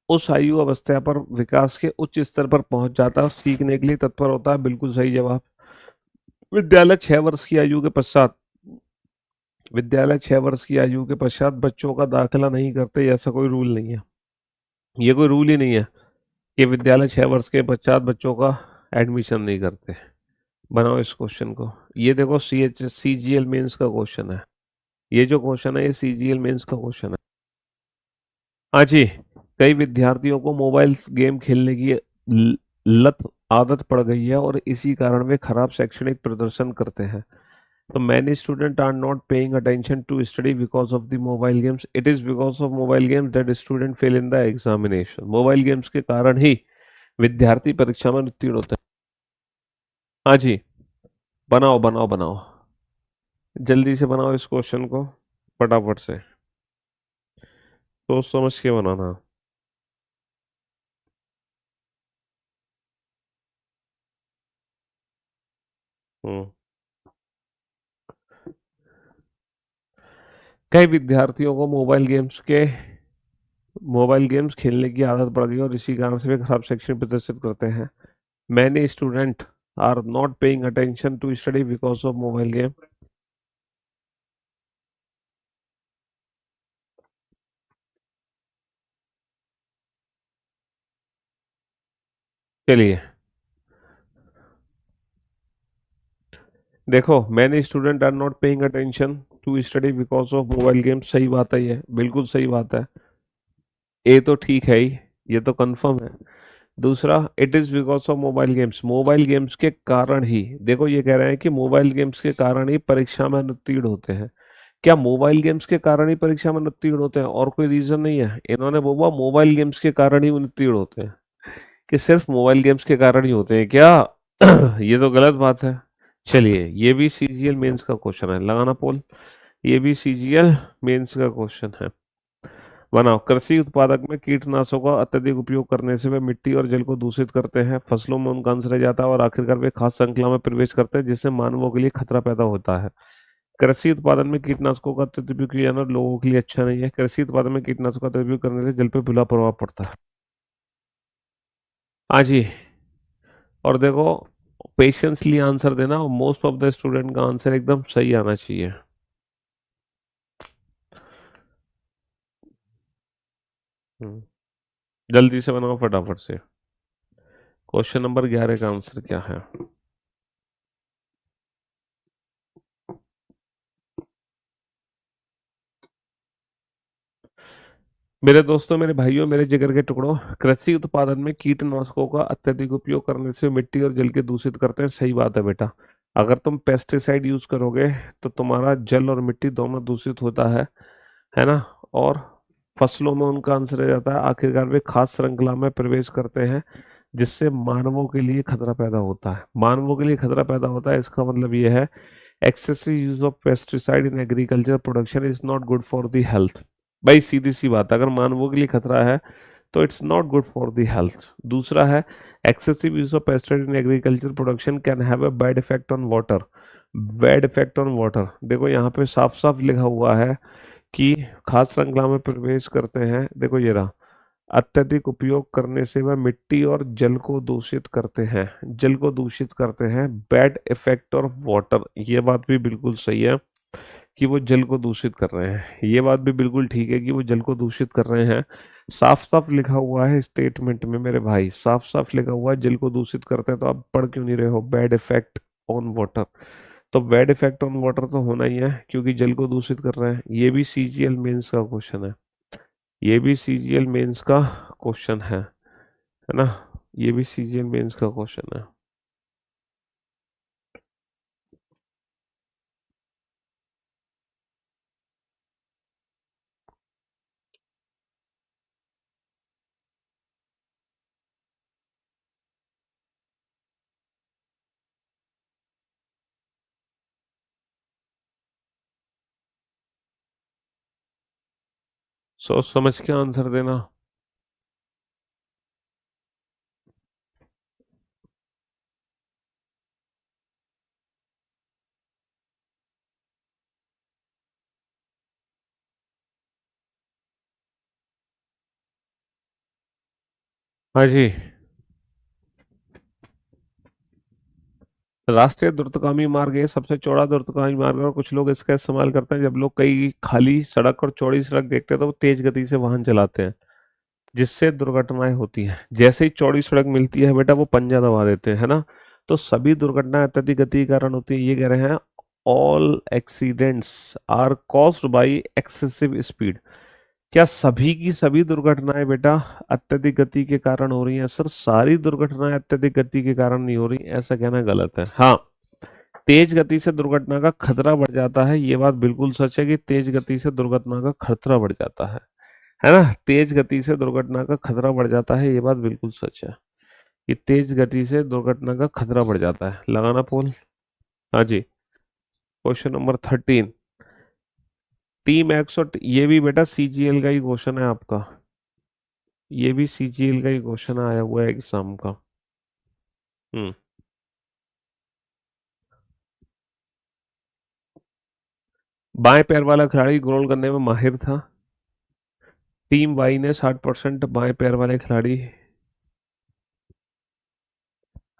उस आयु अवस्था पर विकास के उच्च स्तर पर पहुंच जाता है और सीखने के लिए तत्पर होता है। बिल्कुल सही जवाब। विद्यालय 6 वर्ष की आयु के पश्चात, विद्यालय 6 वर्ष की आयु के पश्चात बच्चों का दाखिला नहीं करते, ऐसा कोई रूल नहीं है। ये कोई रूल ही नहीं है कि विद्यालय 6 वर्ष के पश्चात बच्चों का एडमिशन नहीं करते। बनाओ इस क्वेश्चन को। ये देखो CGL मेंस का क्वेश्चन है। ये जो क्वेश्चन है ये CGL मेंस का क्वेश्चन है। हाँ जी। कई विद्यार्थियों को मोबाइल गेम खेलने की लत आदत पड़ गई है और इसी कारण वे खराब शैक्षणिक प्रदर्शन करते हैं। तो many students are not paying attention to study because of the mobile games. It is because of mobile games that student fail in the examination. Mobile games के कारण ही विद्यार्थी परीक्षा में उत्तीर्ण होते हैं। हाँ जी। बनाओ बनाओ बनाओ, जल्दी से बनाओ इस क्वेश्चन को, फटाफट से सोच समझ के बनाना। हम्म। कई विद्यार्थियों को मोबाइल गेम्स खेलने की आदत पड़ गई और इसी कारण से वे खराब शैक्षणिक प्रदर्शन करते हैं। Many student are not paying attention to study because of mobile game. चलिए देखो, many student are not paying attention to study because of mobile game, सही बात है, ये बिल्कुल सही बात है। ए तो ठीक है ही, ये तो कंफर्म है। दूसरा, it is because of mobile games, mobile games के कारण ही, देखो ये कह रहे हैं कि मोबाइल गेम्स के कारण ही परीक्षा में अनुत्तीर्ण होते हैं। क्या मोबाइल गेम्स के कारण ही परीक्षा में उत्तीर्ण होते हैं और कोई रीजन नहीं है? इन्होंने बोला मोबाइल गेम्स के कारण ही उत्तीर्ण होते हैं, कि सिर्फ मोबाइल गेम्स के कारण ही होते हैं क्या? ये तो गलत बात है। चलिए, ये भी सीजीएल मेंस का क्वेश्चन है, लगाना पोल। ये भी सीजीएल मेंस का क्वेश्चन है। बनाओ, कृषि उत्पादक में कीटनाशकों का अत्यधिक उपयोग करने से वे मिट्टी और जल को दूषित करते हैं, फसलों में उनका अंश रह जाता है और आखिरकार वे खाद्य श्रृंखला में प्रवेश करते हैं, जिससे मानवों के लिए खतरा पैदा होता है। कृषि उत्पादन में कीटनाशकों का अत्यधिक उपयोग किया जाना लोगों के लिए अच्छा नहीं है। कृषि उत्पादन में कीटनाशकों का अत्यधिक उपयोग करने से जल पर बुरा प्रभाव पड़ता है। हाँ जी। और देखो, पेशेंसली आंसर देना, और मोस्ट ऑफ द स्टूडेंट का आंसर एकदम सही आना चाहिए। हम्म, जल्दी से बनाओ फटाफट से। क्वेश्चन नंबर 11 का आंसर क्या है? मेरे दोस्तों, मेरे भाइयों, मेरे जिगर के टुकड़ों, कृषि उत्पादन में कीटनाशकों का अत्यधिक उपयोग करने से मिट्टी और जल के दूषित करते हैं। सही बात है बेटा। अगर तुम पेस्टिसाइड यूज करोगे तो तुम्हारा जल और मिट्टी दोनों दूषित होता है ना? और फसलों में उनका अंश रह जाता है, आखिरकार वे खाद्य श्रृंखला में प्रवेश करते हैं, जिससे मानवों के लिए खतरा पैदा होता है। मानवों के लिए खतरा पैदा होता है, इसका मतलब ये है excessive use of pesticide in agriculture production is not good for the health. भाई सीधी सी बात है, अगर मानवों के लिए खतरा है तो it's not good for the health. दूसरा है, excessive use of pesticide in agriculture production can have a bad effect on water. Bad effect on water, देखो यहाँ पे साफ साफ लिखा हुआ है कि खाद्य श्रृंखला में प्रवेश करते हैं। देखो ये रहा, अत्यधिक उपयोग करने से वह मिट्टी और जल को दूषित करते हैं, जल को दूषित करते हैं। बैड इफेक्ट ऑफ वाटर, ये बात भी बिल्कुल सही है कि वो जल को दूषित कर रहे हैं। ये बात भी बिल्कुल ठीक है कि वो जल को दूषित कर रहे हैं। साफ साफ लिखा हुआ है स्टेटमेंट में मेरे भाई, साफ साफ लिखा हुआ है जल को दूषित करते हैं, तो आप पढ़ क्यों नहीं रहे हो बैड इफेक्ट ऑन वाटर? तो बैड इफेक्ट ऑन वाटर तो होना ही है, क्योंकि जल को दूषित कर रहे हैं। ये भी सीजीएल मेंस का क्वेश्चन है, ये भी सीजीएल मेंस का क्वेश्चन है ना? ये भी सीजीएल मेंस का क्वेश्चन है। सोच समझ के आंसर देना। हाँ जी। राष्ट्रीय द्रुतगामी मार्ग ये सबसे चौड़ा द्रुतगामी मार्ग है, और कुछ लोग इसका इस्तेमाल करते हैं जब लोग कई खाली सड़क और चौड़ी सड़क देखते हैं तो वो तेज गति से वाहन चलाते हैं, जिससे दुर्घटनाएं होती हैं। जैसे ही चौड़ी सड़क मिलती है बेटा, वो पंजा दबा देते हैं, है ना? तो सभी दुर्घटनाएं अत्यधिक गति के कारण होती है, ये कह रहे हैं। All accidents are caused by excessive speed. क्या सभी की सभी दुर्घटनाएं बेटा अत्यधिक गति के कारण हो रही हैं? सर, सारी दुर्घटनाएं अत्यधिक गति के कारण नहीं हो रही, ऐसा कहना गलत है। हाँ, तेज गति से दुर्घटना का खतरा बढ़ जाता है, ये बात बिल्कुल सच है कि तेज गति से दुर्घटना का खतरा बढ़ जाता है ना? तेज गति से दुर्घटना का खतरा बढ़ जाता है, ये बात बिल्कुल सच है कि तेज गति से दुर्घटना का खतरा बढ़ जाता है। लगाना पोल। हाँ जी। क्वेश्चन नंबर 13, टीम एक्स और ये भी बेटा सीजीएल का ही क्वेश्चन है आपका, ये भी सीजीएल का ही क्वेश्चन आया हुआ है एग्जाम का। हम्म। बाएं पैर वाला खिलाड़ी गोल करने में माहिर था। टीम वाई ने 60% बाएं पैर वाले खिलाड़ी।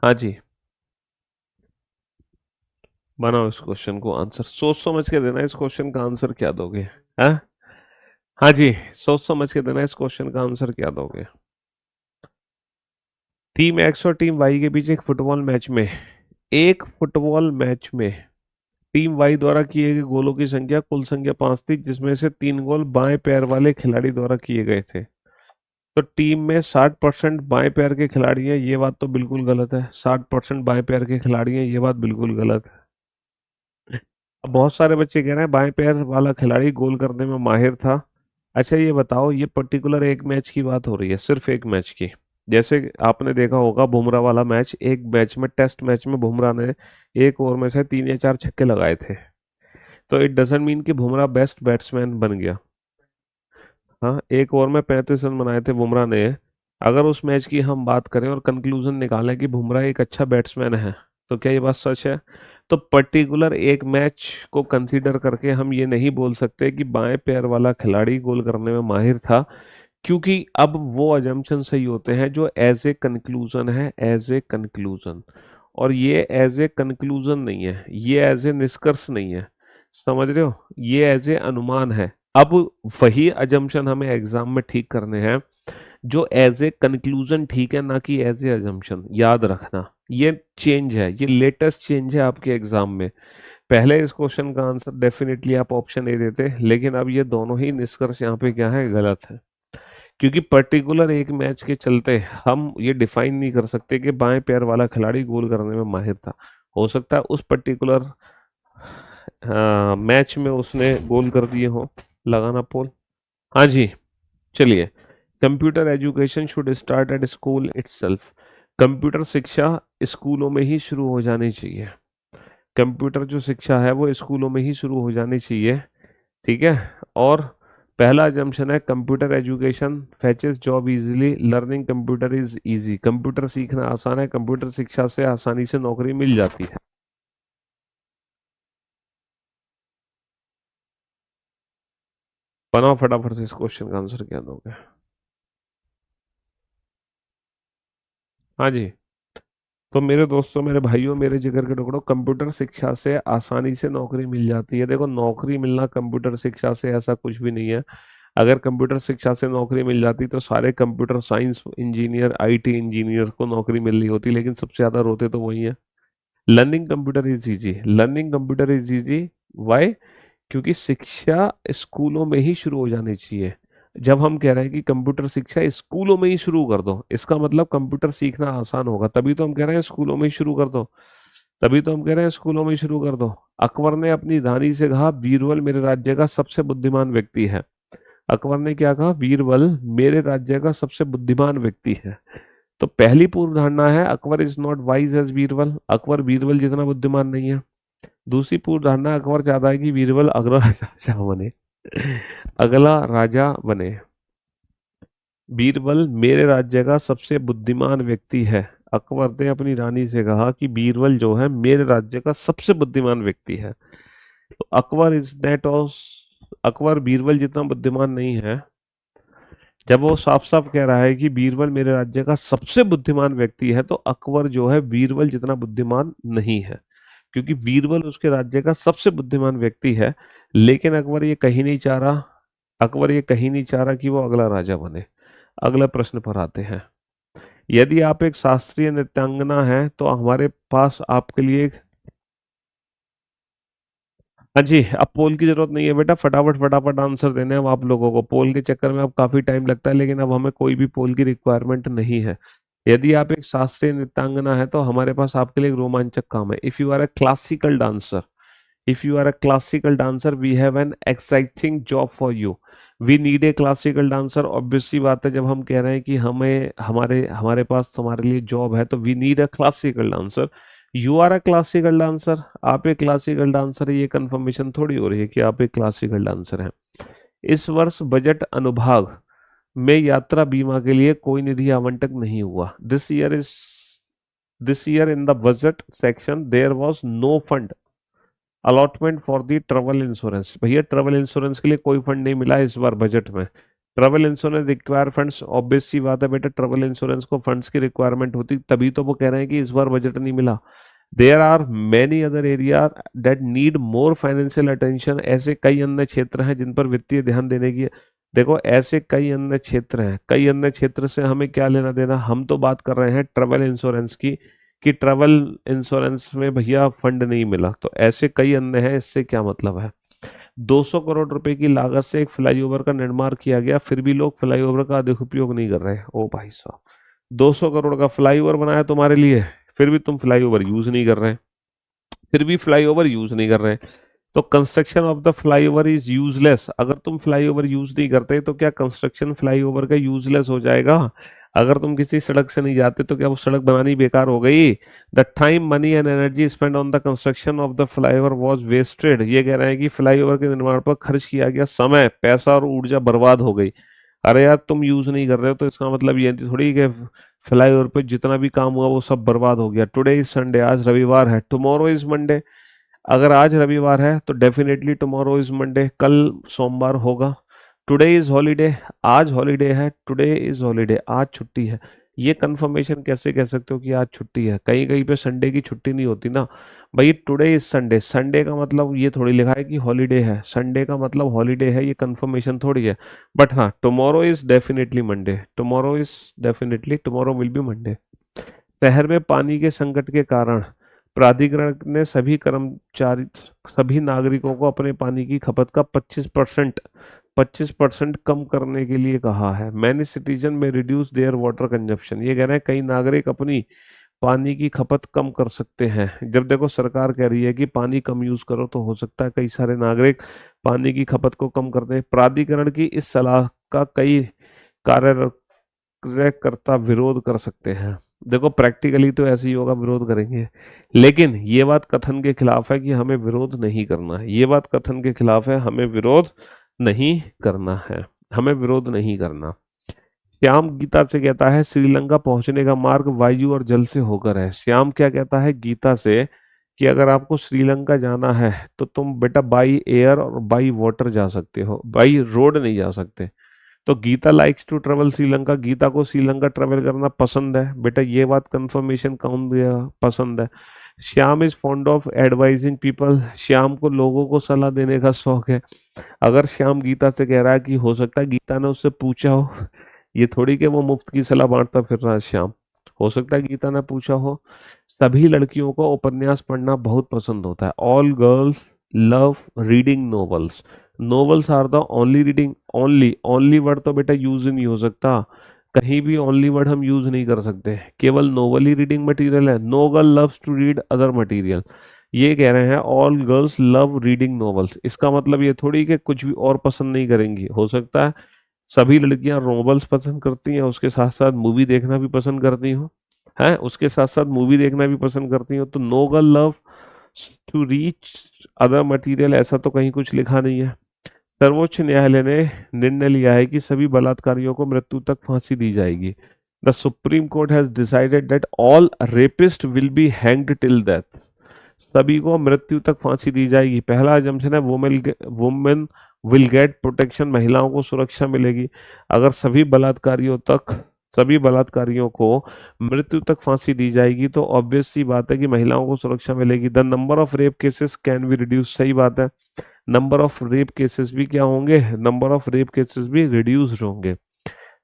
हाँ जी। बनाओ इस क्वेश्चन को आंसर, सोच समझ के देना, इस क्वेश्चन का आंसर क्या दोगे? हाँ। हाँ जी, सोच समझ के देना, इस क्वेश्चन का आंसर क्या दोगे? टीम एक्स और टीम वाई के बीच एक फुटबॉल मैच में टीम वाई द्वारा किए गए गोलों की संख्या कुल संख्या 5 थी, जिसमें से 3 गोल बाएं पैर वाले खिलाड़ी द्वारा किए गए थे। तो टीम में 60% बाएं पैर के खिलाड़ी हैं, ये बात तो बिल्कुल गलत है। 60% बाएं पैर के खिलाड़ी हैं, ये बात बिल्कुल गलत है। अब बहुत सारे बच्चे कह रहे हैं बाएं पैर वाला खिलाड़ी गोल करने में माहिर था। अच्छा ये बताओ, ये पर्टिकुलर एक मैच की बात हो रही है, सिर्फ एक मैच की। जैसे आपने देखा होगा बुमराह वाला मैच, एक मैच में, टेस्ट मैच में बुमराह ने एक ओवर में से 3 या 4 छक्के लगाए थे। तो इट डजेंट मीन कि बुमराह बेस्ट बैट्समैन बन गया। हाँ, एक ओवर में 35 रन बनाए थे बुमराह ने। अगर उस मैच की हम बात करें और कंक्लूजन निकालें कि बुमराह एक अच्छा बैट्समैन है, तो क्या ये बात सच है? तो पर्टिकुलर एक मैच को कंसीडर करके हम ये नहीं बोल सकते कि बाएं पैर वाला खिलाड़ी गोल करने में माहिर था, क्योंकि अब वो अजम्पशन सही होते हैं जो एज ए कंक्लूजन है, एज ए कंक्लूजन। और ये एज ए कंक्लूजन नहीं है, ये एज ए निष्कर्ष नहीं है, समझ रहे हो? ये एज ए अनुमान है। अब वही अजम्पशन हमें एग्जाम में ठीक करने हैं जो एज ए कंक्लूजन ठीक है, ना कि एज ए अजम्पशन। याद रखना, ये चेंज है, ये लेटेस्ट चेंज है आपके एग्जाम में। पहले इस क्वेश्चन का आंसर डेफिनेटली आप ऑप्शन ए देते, लेकिन अब ये दोनों ही निष्कर्ष यहाँ पे क्या है, गलत है। क्योंकि पर्टिकुलर एक मैच के चलते हम ये डिफाइन नहीं कर सकते कि बाएं पैर वाला खिलाड़ी गोल करने में माहिर था। हो सकता है उस पर्टिकुलर मैच में उसने गोल कर दिए हो। लगाना पोल। हाँ जी, चलिए। Computer education should start at school itself. Computer शिक्षा स्कूलों में ही शुरू हो जानी चाहिए। कंप्यूटर जो शिक्षा है वो स्कूलों में ही शुरू हो जानी चाहिए। ठीक है। और पहला जंक्शन है, computer education fetches job easily, learning computer is easy. Computer सीखना आसान है, कंप्यूटर शिक्षा से आसानी से नौकरी मिल जाती है। बनाओ फटाफट से इस क्वेश्चन का आंसर क्या दोगे। हाँ जी। तो मेरे दोस्तों, मेरे भाइयों, मेरे जिगर के टुकड़ों, कंप्यूटर शिक्षा से आसानी से नौकरी मिल जाती है। देखो, नौकरी मिलना कंप्यूटर शिक्षा से ऐसा कुछ भी नहीं है। अगर कंप्यूटर शिक्षा से नौकरी मिल जाती तो सारे computer science engineer, IT engineer को नौकरी मिल रही होती, लेकिन सबसे ज्यादा रोते तो वही है। Learning computer is easy, learning computer is easy. Why? क्योंकि शिक्षा स्कूलों में ही शुरू हो जानी चाहिए। जब हम कह रहे हैं कि कंप्यूटर शिक्षा स्कूलों में ही शुरू कर दो, इसका मतलब कंप्यूटर सीखना आसान होगा, तभी तो हम कह रहे हैं स्कूलों में ही शुरू कर दो। तभी तो हम कह रहे हैं स्कूलों में ही शुरू कर दो। अकबर ने अपनी रानी से कहा, बीरबल मेरे राज्य का सबसे बुद्धिमान व्यक्ति है। अकबर ने क्या कहा? बीरबल मेरे राज्य का सबसे बुद्धिमान व्यक्ति है। तो पहली पूर्व धारणा है, Akbar is not wise as Birbal, Akbar Birbal जितना बुद्धिमान नहीं है। दूसरी पूर्व धारणा, अकबर चाहता है कि बीरबल अगला राजा बने, अगला राजा बने। बीरबल मेरे राज्य का सबसे बुद्धिमान व्यक्ति है। अकबर ने अपनी रानी से कहा कि बीरबल जो है मेरे राज्य का सबसे बुद्धिमान व्यक्ति है। तो Akbar is net of, Akbar Birbal जितना बुद्धिमान नहीं है। जब वो साफ साफ कह रहा है कि बीरबल मेरे राज्य का सबसे बुद्धिमान व्यक्ति है, तो अकबर जो है बीरबल जितना बुद्धिमान नहीं है, क्योंकि बीरबल उसके राज्य का सबसे बुद्धिमान व्यक्ति है। लेकिन अकबर ये कहीं नहीं चाह रहा, अकबर ये कहीं नहीं चाह रहा कि वो अगला राजा बने। अगला प्रश्न पर आते हैं। यदि आप एक शास्त्रीय नृत्यांगना है तो हमारे पास आपके लिए हाँ जी, अब पोल की जरूरत नहीं है बेटा, फटाफट फटाफट आंसर देने हैं अब आप लोगों को। पोल के चक्कर में अब काफी टाइम लगता है, लेकिन अब हमें कोई भी पोल की रिक्वायरमेंट नहीं है। यदि आप एक शास्त्रीय नृत्यांगना है तो हमारे पास आपके लिए एक रोमांचक काम है। If you are a classical dancer, if you are a classical dancer, we have an exciting job for you. We need a classical dancer. Obvious सी बात है, जब हम कह रहे हैं कि हमें हमारे हमारे पास तुम्हारे लिए जॉब है, तो we need a classical dancer. You are a classical dancer, आप एक क्लासिकल डांसर है, ये कंफर्मेशन थोड़ी हो रही है कि आप एक क्लासिकल डांसर हैं। इस वर्ष बजट अनुभाग में यात्रा बीमा के लिए कोई निधि आवंटन नहीं हुआ। This year in the budget section there was no fund allotment for the travel insurance. भैया, ट्रेवल इंश्योरेंस के लिए कोई फंड नहीं मिला इस बार बजट में। Travel insurance require funds, obvious सी बात है बेटा, ट्रेवल इंश्योरेंस को फंड्स की रिक्वायरमेंट होती, तभी तो वो कह रहे हैं कि इस बार बजट नहीं मिला। There are many other area that need more financial attention. ऐसे कई अन्य क्षेत्र हैं जिन पर वित्तीय ध्यान देने की। देखो, ऐसे कई अन्य क्षेत्र हैं, कई अन्य क्षेत्र से हमें क्या लेना देना। हम तो बात कर रहे हैं ट्रेवल इंश्योरेंस की, कि ट्रेवल इंश्योरेंस में भैया फंड नहीं मिला, तो ऐसे कई अन्य हैं। इससे क्या मतलब है? 200 करोड़ रुपए की लागत से एक फ्लाईओवर का निर्माण किया गया, फिर भी लोग फ्लाईओवर का अधिक उपयोग नहीं कर रहे। ओ भाई साहब, 200 करोड़ का फ्लाईओवर बनाया तुम्हारे लिए, फिर भी तुम फ्लाईओवर यूज नहीं कर रहे, फिर भी फ्लाईओवर यूज नहीं कर रहे। तो construction of the flyover is useless, अगर तुम फ्लाईओवर यूज नहीं करते तो क्या कंस्ट्रक्शन फ्लाईओवर का यूजलेस हो जाएगा? अगर तुम किसी सड़क से नहीं जाते तो क्या वो सड़क बनानी बेकार हो गई? The time money and energy spend on the construction of the flyover was wasted, ये कह रहे हैं कि फ्लाईओवर के निर्माण पर खर्च किया गया समय, पैसा और ऊर्जा बर्बाद हो गई। अरे यार तुम यूज नहीं कर रहे हो तो इसका मतलब ये थोड़ी कि फ्लाईओवर पे जितना भी काम हुआ वो सब बर्बाद हो गया। टुडे इज संडे, आज रविवार है, टुमारो इज मंडे, अगर आज रविवार है तो डेफिनेटली टुमारो इज मंडे, कल सोमवार होगा। टुडे इज हॉलीडे, आज हॉलीडे है, टुडे इज हॉलीडे, आज छुट्टी है। ये कंफर्मेशन कैसे कह सकते हो कि आज छुट्टी है? कहीं कहीं पे संडे की छुट्टी नहीं होती ना भाई। टुडे इज संडे, संडे का मतलब ये थोड़ी लिखा है कि हॉलीडे है, संडे का मतलब हॉलीडे है, ये कंफर्मेशन थोड़ी है। बट हाँ, tomorrow is definitely Monday, tomorrow is definitely, tomorrow will be Monday. शहर में पानी के संकट के कारण प्राधिकरण ने सभी नागरिकों को अपने पानी की खपत का 25% कम करने के लिए कहा है। मैनी सिटीजन में रिड्यूस देयर वाटर कंजप्शन, ये कह रहे हैं कई नागरिक अपनी पानी की खपत कम कर सकते हैं। जब देखो सरकार कह रही है कि पानी कम यूज करो तो हो सकता है कई सारे नागरिक पानी की खपत को कम कर दें। प्राधिकरण की इस सलाह का कई कार्यकर्ता विरोध कर सकते हैं। देखो प्रैक्टिकली तो ऐसे ही होगा, विरोध करेंगे, लेकिन ये बात कथन के खिलाफ है कि हमें विरोध नहीं करना है। ये बात कथन के खिलाफ है, हमें विरोध नहीं करना है, हमें विरोध नहीं करना। श्याम गीता से कहता है श्रीलंका पहुंचने का मार्ग वायु और जल से होकर है। श्याम क्या कहता है गीता से कि अगर आपको श्रीलंका जाना है तो तुम बेटा बाई एयर और बाई वाटर जा सकते हो, बाई रोड नहीं जा सकते। तो Gita likes to travel Sri Lanka, Gita को श्रीलंका ट्रेवल करना पसंद है बेटा, ये बात कंफर्मेशन कौन दिया? पसंद है। Shyam is fond of advising people, Shyam को लोगों को सलाह देने का शौक है। अगर श्याम गीता से कह रहा है कि हो सकता है गीता ने उससे पूछा हो, ये थोड़ी कि वो मुफ्त की सलाह बांटता फिर रहा है श्याम, हो सकता है गीता ने पूछा हो। सभी लड़कियों को उपन्यास पढ़ना बहुत पसंद होता है। All girls love reading novels, novels are the only reading, only, only word तो बेटा यूज ही नहीं हो सकता, कहीं भी ओनली वर्ड हम यूज नहीं कर सकते, केवल नोवेल ही रीडिंग मटेरियल है। No girl loves to read other material, ये कह रहे हैं all girls love reading novels, इसका मतलब ये थोड़ी कि कुछ भी और पसंद नहीं करेंगी। हो सकता है सभी लड़कियां नॉवेल्स पसंद करती हैं, उसके साथ साथ मूवी देखना भी पसंद करती हो, है उसके साथ साथ मूवी देखना भी पसंद करती हो। तो no girl love to reach other material, ऐसा तो कहीं कुछ लिखा नहीं है। सर्वोच्च न्यायालय ने निर्णय लिया है कि सभी बलात्कारियों को मृत्यु तक फांसी दी जाएगी। The supreme court has decided that all rapist will be hanged till death, सभी को मृत्यु तक फांसी दी जाएगी। पहला जमशन है वुमेन विल गेट प्रोटेक्शन, महिलाओं को सुरक्षा मिलेगी। अगर सभी बलात्कारियों को मृत्यु तक फांसी दी जाएगी तो ऑब्वियस सी बात है कि महिलाओं को सुरक्षा मिलेगी। The number of rape cases can be reduce, सही बात है, नंबर ऑफ रेप केसेस भी क्या होंगे? नंबर ऑफ रेप केसेस भी रिड्यूस होंगे।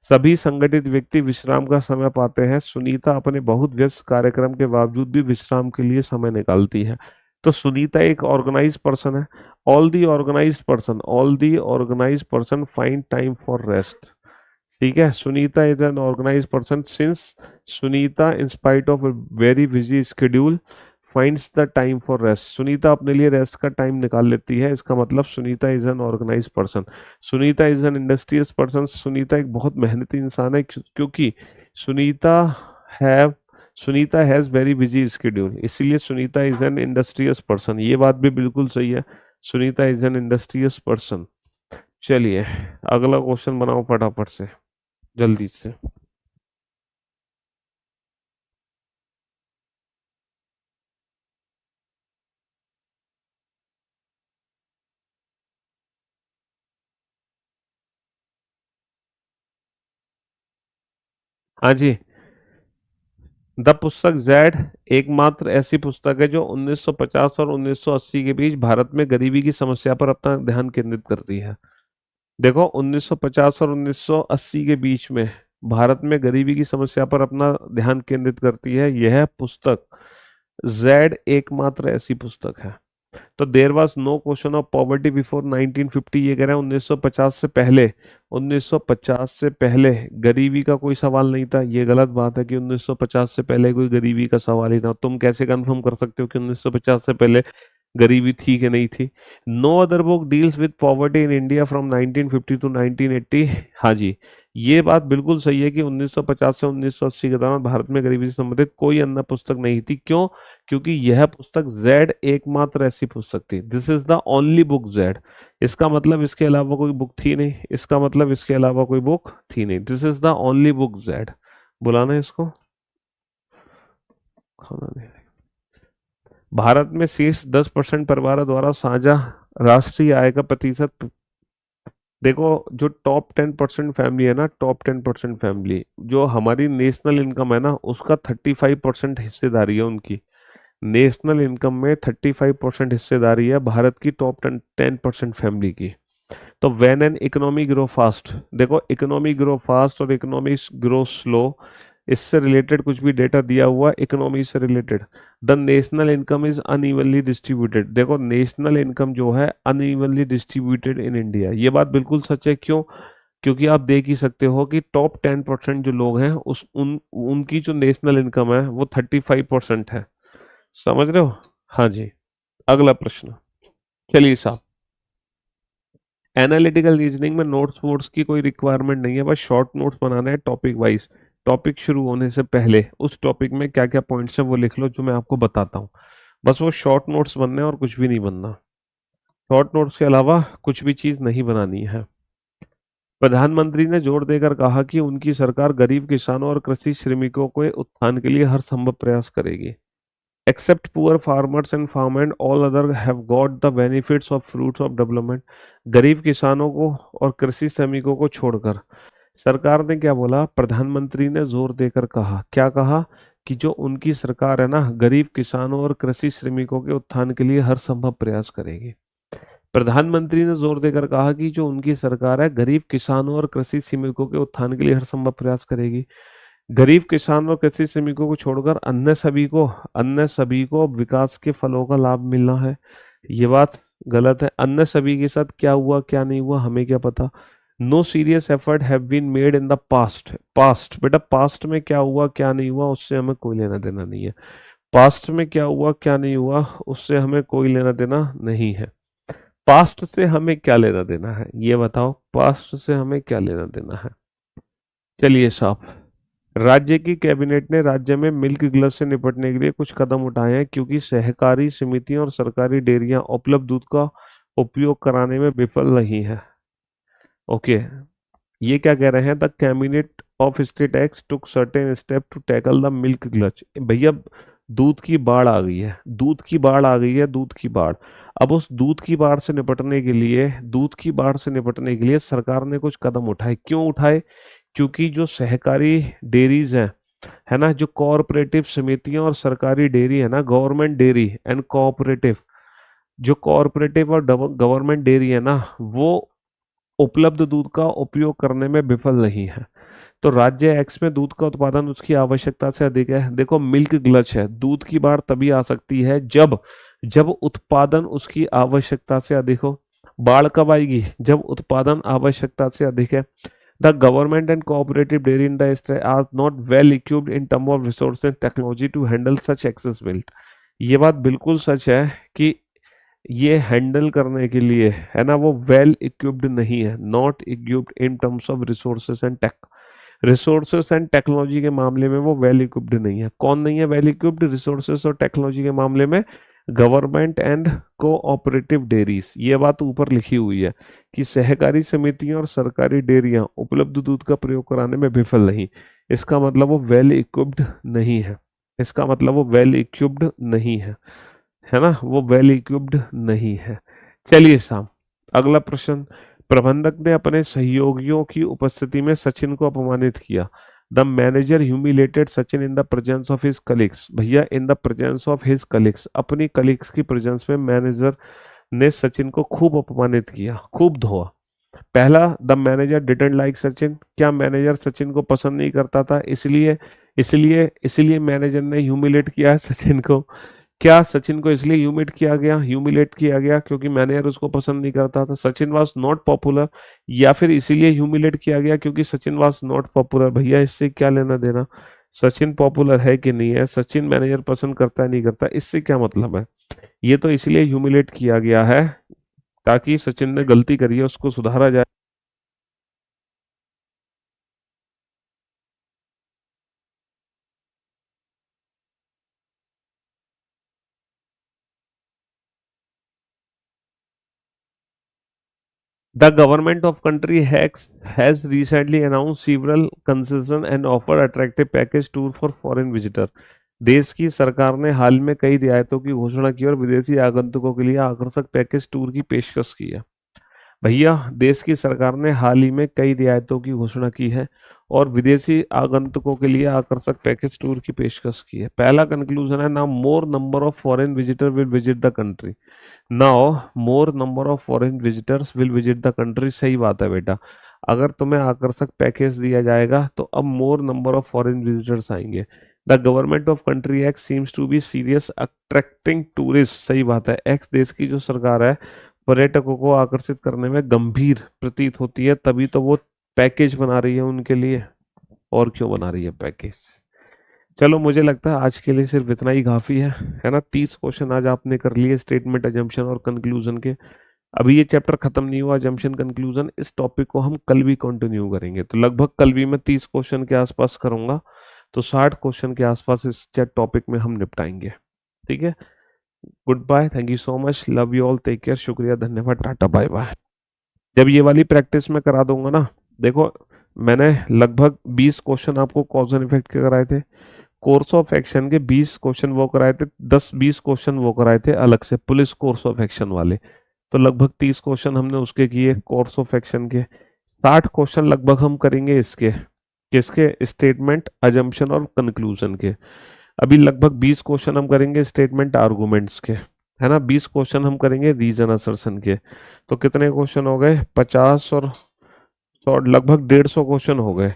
सभी संगठित व्यक्ति विश्राम का समय पाते हैं। सुनीता अपने बहुत व्यस्त कार्यक्रम के बावजूद भी विश्राम के लिए समय निकालती है। तो सुनीता एक ऑर्गेनाइज पर्सन है। All the organise person find time for rest, ठीक है। Sunita is an organise person since Sunita in spite of very busy schedule finds the time for rest, Sunita अपने लिए रेस्ट का टाइम निकाल लेती है, इसका मतलब Sunita is an organise person. Sunita is an industrious person, Sunita एक बहुत मेहनती इंसान है क्योंकि Sunita have Sunita has very busy schedule, इसीलिए Sunita is an industrious person, ये बात भी बिल्कुल सही है, Sunita is an industrious person. चलिए अगला क्वेश्चन बनाओ फटाफट से, जल्दी से। हाँ जी, द पुस्तक जैड एकमात्र ऐसी पुस्तक है जो 1950 और 1980 के बीच भारत में गरीबी की समस्या पर अपना ध्यान केंद्रित करती है। देखो 1950 और 1980 के बीच में भारत में गरीबी की समस्या पर अपना ध्यान केंद्रित करती है यह पुस्तक, जैड एकमात्र ऐसी पुस्तक है। तो there was no question of poverty before 1950, ये कह रहे हैं 1950 से पहले, 1950 से पहले गरीबी का कोई सवाल नहीं था। ये गलत बात है कि 1950 से पहले कोई गरीबी का सवाल ही था। तुम कैसे कंफर्म कर सकते हो कि 1950 से पहले गरीबी थी कि नहीं थी। No other book deals with poverty in India from 1950 to 1980। हाँ जी, ये बात बिल्कुल सही है कि 1950 से 1980 के दौरान भारत में गरीबी से संबंधित कोई अन्य पुस्तक नहीं थी। क्यों? क्योंकि यह पुस्तक जेड एकमात्र ऐसी पुस्तक थी। This is the only book Z. इसका मतलब इसके अलावा कोई बुक थी नहीं, इसका मतलब इसके अलावा कोई बुक थी नहीं। This is the only book Z. बुलाना है इसको, खाना नहीं। भारत में शीर्ष 10% परिवारों द्वारा साझा राष्ट्रीय आय का प्रतिशत। देखो, जो टॉप 10% फैमिली है ना, टॉप 10% फैमिली, जो हमारी नेशनल इनकम है ना, उसका 35% हिस्सेदारी है उनकी। नेशनल इनकम में 35% हिस्सेदारी है भारत की टॉप 10% फैमिली की। तो when an economy grow fast, देखो इकोनॉमी ग्रो फास्ट और इकोनॉमी ग्रो स्लो, इससे रिलेटेड कुछ भी डेटा दिया हुआ इकोनॉमी से related, the national income is unevenly distributed. देखो नेशनल इनकम जो है अनइवनली डिस्ट्रीब्यूटेड इन इंडिया, ये बात बिल्कुल सच है। क्यों? क्योंकि आप देख ही सकते हो कि टॉप 10% जो लोग हैं उनकी जो नेशनल इनकम है वो 35% है। समझ रहे हो? हाँ जी। अगला प्रश्न, चलिए साहब। एनालिटिकल रीजनिंग में नोट्स वोट्स की कोई रिक्वायरमेंट नहीं है, बस शॉर्ट नोट्स बनाना है टॉपिक वाइज। टॉपिक शुरू होने से पहले उस टॉपिक में क्या क्या पॉइंट्स है वो लिख लो जो मैं आपको बताता हूँ। बस वो शॉर्ट नोट्स बनने हैं और कुछ भी नहीं बनना। शॉर्ट नोट्स के अलावा कुछ भी चीज़ नहीं बनानी है। प्रधानमंत्री ने जोर देकर कहा कि उनकी सरकार गरीब किसानों और कृषि श्रमिकों के उत्थान के लिए हर संभव प्रयास करेगी। Except poor farmers and farmers, all other have got the benefits of fruits of development। गरीब किसानों को और कृषि श्रमिकों को छोड़कर सरकार ने क्या बोला? प्रधानमंत्री ने जोर देकर कहा, क्या कहा? कि जो उनकी सरकार है ना, गरीब किसानों और कृषि श्रमिकों के उत्थान के लिए हर संभव प्रयास करेगी। प्रधानमंत्री ने जोर देकर कहा कि जो उनकी सरकार है गरीब किसानों और कृषि श्रमिकों के उत्थान के लिए हर संभव प्रयास करेगी। गरीब किसान और कृषि श्रमिकों को छोड़कर अन्य सभी को विकास के फलों का लाभ मिलना है। ये बात गलत है। अन्य सभी के साथ क्या हुआ क्या नहीं हुआ हमें क्या पता। No serious effort have been made in the past. Past बेटा, पास्ट में क्या हुआ क्या नहीं हुआ उससे हमें कोई लेना देना नहीं है। पास्ट में क्या हुआ क्या नहीं हुआ उससे हमें कोई लेना देना नहीं है। पास्ट से हमें क्या लेना देना है ये बताओ, पास्ट से हमें क्या लेना देना है। चलिए साहब, राज्य की कैबिनेट ने राज्य में मिल्क ग्लच से निपटने के लिए कुछ कदम उठाए हैं क्योंकि सहकारी समितियां और सरकारी डेयरियां उपलब्ध दूध का उपयोग कराने में विफल नहीं है। ओके, ये क्या कह रहे हैं? The cabinet of state act took certain step to tackle the milk glut. भैया, दूध की बाढ़ आ गई है, दूध की बाढ़ आ गई है, दूध की बाढ़। अब उस दूध की बाढ़ से निपटने के लिए सरकार ने कुछ कदम उठाए। क्यों उठाए? क्योंकि जो सहकारी डेयरीज हैं, है ना, जो कोऑपरेटिव समितियां और सरकारी डेयरी है ना, गवर्नमेंट डेयरी एंड कोऑपरेटिव, जो कोऑपरेटिव और गवर्नमेंट डेयरी है ना, वो उपलब्ध दूध का उपयोग करने में विफल नहीं है। तो राज्य एक्स में दूध का उत्पादन उसकी आवश्यकता से अधिक है। देखो, मिल्क ग्लच है, दूध की बाढ़ तभी आ सकती है जब जब उत्पादन उसकी आवश्यकता से अधिक हो। बाढ़ कब आएगी? जब उत्पादन आवश्यकता से अधिक है। The government and cooperative dairy industry are not well equipped in terms of resources and technology to handle such excess milk। ये बात बिल्कुल सच है कि ये हैंडल करने के लिए, है ना, वो वेल इक्विप्ड नहीं है। Not equipped in terms of resources and technology के मामले में वो वेल इक्विप्ड नहीं है। कौन नहीं है वेल इक्विप्ड रिसोर्सेस और टेक्नोलॉजी के मामले में? Government and cooperative dairies. ये बात ऊपर लिखी हुई है कि सहकारी समितियां और सरकारी डेयरियां उपलब्ध दूध का प्रयोग कराने में विफल नहीं। इसका मतलब वो वेल इक्विप्ड नहीं है। इसका मतलब वो वेल इक्विप्ड नहीं है ना, वो वेल इक्विप्ड नहीं है। चलिए साहब, अगला प्रश्न। प्रबंधक ने अपने सहयोगियों की उपस्थिति में सचिन को अपमानित किया। The manager humiliated Sachin in the presence of his colleagues. भैया, in the presence of his colleagues, अपनी कलीग्स की प्रेजेंस में मैनेजर ने सचिन को खूब अपमानित किया, खूब धोआ। पहला, the manager didn't like Sachin. क्या मैनेजर सचिन को पसंद नहीं करता था, इसलिए इसलिए इसलिए मैनेजर ने ह्यूमिलेट किया है सचिन को? क्या सचिन को इसलिए ह्यूमिलेट किया गया क्योंकि मैनेजर उसको पसंद नहीं करता था? सचिन वाज नॉट पॉपुलर, या फिर इसीलिए ह्यूमिलेट किया गया क्योंकि सचिन वाज नॉट पॉपुलर? भैया, इससे क्या लेना देना? सचिन पॉपुलर है कि नहीं है, सचिन मैनेजर पसंद करता है नहीं करता, इससे क्या मतलब है? ये तो इसलिए ह्यूमिलेट किया गया है ताकि सचिन ने गलती करी है उसको सुधारा जाए। The government of country has recently announced several concession and offered attractive package tour for foreign visitor. देश की सरकार ने हाल में कई रियायतों की घोषणा की और विदेशी आगंतुकों के लिए आकर्षक पैकेज टूर की पेशकश की है। भैया, देश की सरकार ने हाल ही में कई रियायतों की घोषणा की है और विदेशी आगंतुकों के लिए आकर्षक पैकेज टूर की पेशकश की है। पहला कंक्लूजन है ना, मोर number of foreign visitor will visit the country. Now more number of foreign visitors will visit the country. सही बात है बेटा, अगर तुम्हें आकर्षक पैकेज दिया जाएगा तो अब more number of foreign visitors आएंगे। The government of country X seems to be serious attracting tourist. सही बात है, एक्स देश की जो सरकार है पर्यटकों को आकर्षित करने में गंभीर प्रतीत होती है, तभी तो वो पैकेज बना रही है उनके लिए। और क्यों बना रही है पैकेज। चलो, मुझे लगता है आज के लिए सिर्फ इतना ही काफी है ना। 30 क्वेश्चन आज आपने कर लिए स्टेटमेंट, अजम्पशन और कंक्लूजन के। अभी ये चैप्टर खत्म नहीं हुआ, अजम्पशन कंक्लूजन। इस टॉपिक को हम कल भी कंटिन्यू करेंगे, तो लगभग कल भी मैं 30 क्वेश्चन के आसपास करूंगा, तो 60 क्वेश्चन के आसपास इस टॉपिक में हम निपटाएंगे। ठीक है, good bye, thank you so much, love you all, take care, शुक्रिया, धन्यवाद, टाटा, बाय बाय। जब ये वाली प्रैक्टिस में करा दूंगा ना, देखो मैंने लगभग 20 क्वेश्चन आपको कॉज एंड इफेक्ट के कराए थे, कोर्स ऑफ एक्शन के 20 क्वेश्चन वो कराए थे, 10-20 क्वेश्चन वो कराए थे अलग से पुलिस कोर्स ऑफ एक्शन वाले। तो लगभग 30 क्वेश्चन हमने उसके किए कोर्स ऑफ एक्शन के। 60 क्वेश्चन लगभग हम करेंगे इसके, किसके, स्टेटमेंट, अजम्पशन और कंक्लूजन के। अभी लगभग 20 क्वेश्चन हम करेंगे स्टेटमेंट आर्गुमेंट्स के, है ना। 20 क्वेश्चन हम करेंगे रीजन असर्शन के। तो कितने क्वेश्चन हो गए, 50 और 100, लगभग 150 क्वेश्चन हो गए।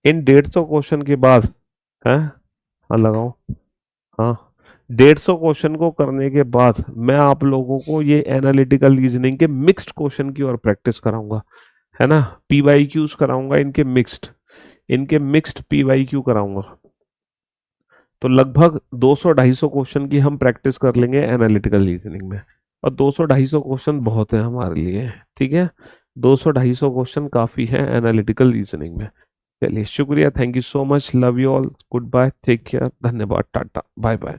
इन 150 क्वेश्चन के बाद, है, हाँ लगाओ, हाँ, 150 क्वेश्चन को करने के बाद मैं आप लोगों को ये एनालिटिकल रीजनिंग के मिक्स्ड क्वेश्चन की और प्रैक्टिस कराऊंगा, है ना। पीवाईक्यूज कराऊंगा इनके मिक्स्ड पीवाईक्यू कराऊंगा। तो लगभग 200-250 क्वेश्चन की हम प्रैक्टिस कर लेंगे एनालिटिकल रीजनिंग में, और 200-250 क्वेश्चन बहुत है हमारे लिए। ठीक है, 200-250 क्वेश्चन काफी है एनालिटिकल रीजनिंग में। चलिए, शुक्रिया, thank you so much, love you all, good bye, take care, धन्यवाद, टाटा, बाय बाय।